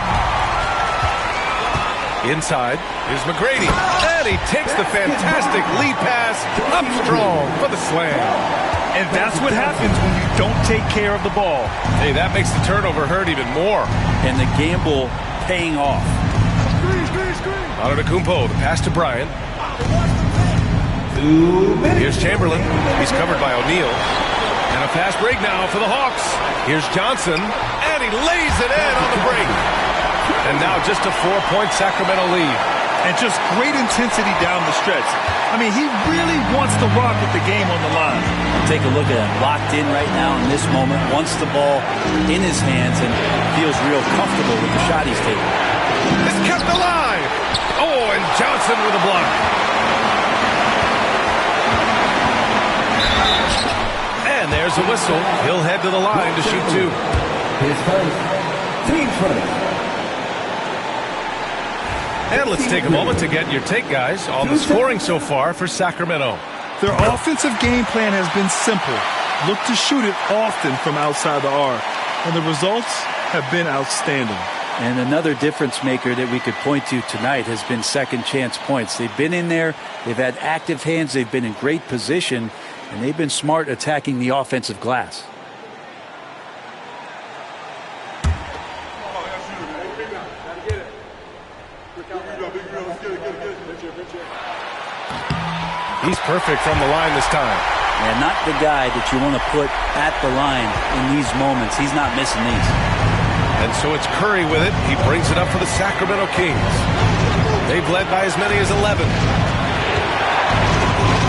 Inside is McGrady. And he takes the fantastic lead pass up strong for the slam. And that's what happens when you don't take care of the ball. Hey, that makes the turnover hurt even more. And the gamble paying off. Antetokounmpo, the pass to Bryant. Here's Chamberlain. He's covered by O'Neal. And a fast break now for the Hawks. Here's Johnson. And he lays it in on the break. And now just a 4-point Sacramento lead. and just great intensity down the stretch. I mean, he really wants to rock with the game on the line. Take a look at him, locked in right now in this moment, wants the ball in his hands and feels real comfortable with the shot he's taking. It's kept alive. Oh, and Johnson with a block. And there's a whistle. He'll head to the line to shoot two. His first, team first. And let's take a moment to get your take, guys, on the scoring so far for Sacramento. Their offensive game plan has been simple. Look to shoot it often from outside the arc. And the results have been outstanding. And another difference maker that we could point to tonight has been second chance points. They've been in there. They've had active hands. They've been in great position. And they've been smart attacking the offensive glass. He's perfect from the line this time. Yeah, not the guy that you want to put at the line in these moments. He's not missing these. And so it's Curry with it. He brings it up for the Sacramento Kings. They've led by as many as 11.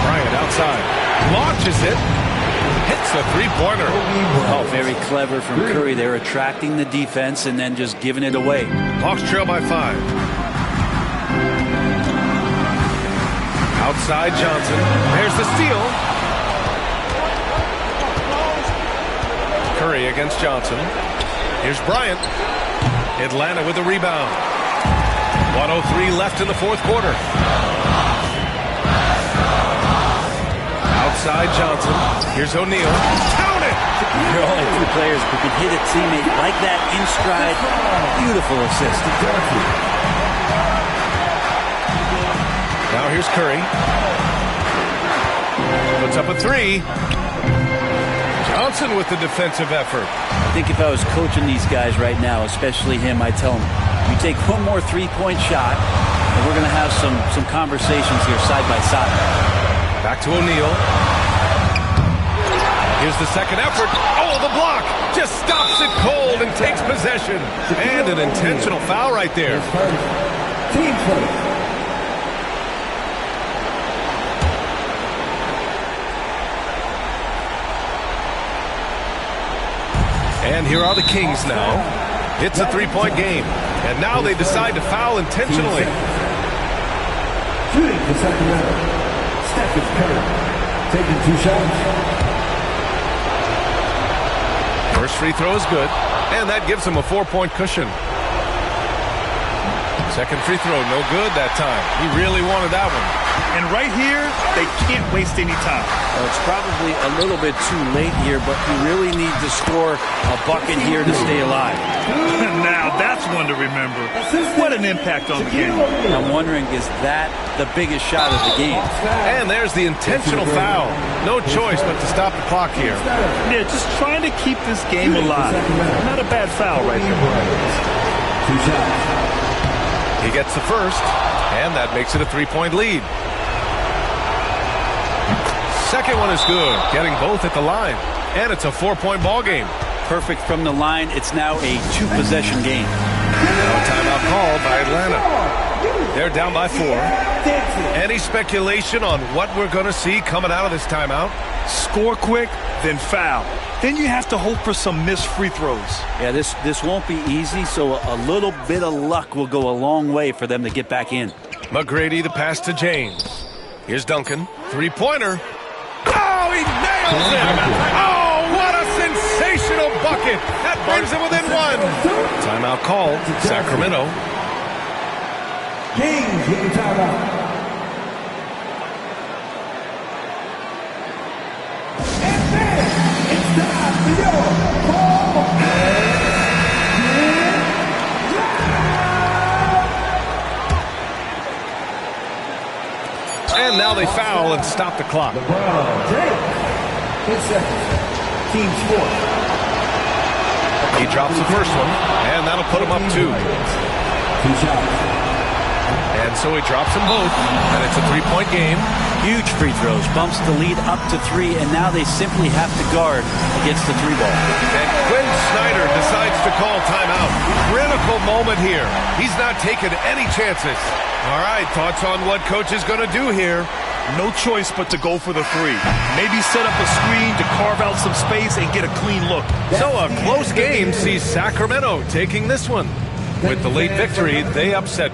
Bryant outside. Launches it. Hits the three-pointer. Oh, very clever from Curry. They're attracting the defense and then just giving it away. Hawks trail by 5. Outside Johnson. There's the steal. Curry against Johnson. Here's Bryant. Atlanta with the rebound. 1:03 left in the fourth quarter. Outside Johnson. Here's O'Neal. Count it! There are only two players who can hit a teammate like that in stride. Beautiful assist. Now here's Curry. Puts up a three. Johnson with the defensive effort. I think if I was coaching these guys right now, especially him, I'd tell him, you take one more three-point shot, and we're going to have some conversations here side by side. Back to O'Neal. Here's the second effort. Oh, the block! Just stops it cold and takes possession. And an intentional foul right there. Team first. And here are the Kings now. It's a three-point game. And now they decide to foul intentionally. Shooting for Sacramento. Stephen Curry. Taking 2 shots. First free throw is good. And that gives him a 4-point cushion. Second free throw, no good that time. He really wanted that one. And right here, they can't waste any time. Well, it's probably a little bit too late here, but you really need to score a bucket here to stay alive. Now, that's one to remember. What an impact on the game. I'm wondering, is that the biggest shot of the game? And there's the intentional foul. No choice but to stop the clock here. Yeah, just trying to keep this game alive. Not a bad foul right there. 2 shots. He gets the first, and that makes it a 3-point lead. Second one is good, getting both at the line. And it's a 4-point ball game. Perfect from the line. It's now a 2-possession game. Now a timeout called by Atlanta. They're down by 4. Any speculation on what we're going to see coming out of this timeout? Score quick, then foul. Then you have to hope for some missed free throws. Yeah, this won't be easy, so a little bit of luck will go a long way for them to get back in. McGrady, the pass to James. Here's Duncan. 3-pointer. Oh, he nails it! Oh, what a sensational bucket! That brings him within 1. Timeout called. Sacramento. Kings with the timeout. And now they foul and stop the clock. LeBron James. 10 seconds. Team sport. He drops the first one, and that'll put him up 2. 2 shots. And so he drops them both, and it's a 3-point game. Huge free throws, bumps the lead up to 3, and now they simply have to guard against the 3 ball. And Quinn Snyder decides to call timeout. Critical moment here. He's not taking any chances. All right, thoughts on what coach is going to do here? No choice but to go for the 3. Maybe set up a screen to carve out some space and get a clean look. So a close game sees Sacramento taking this one. With the late victory, they upset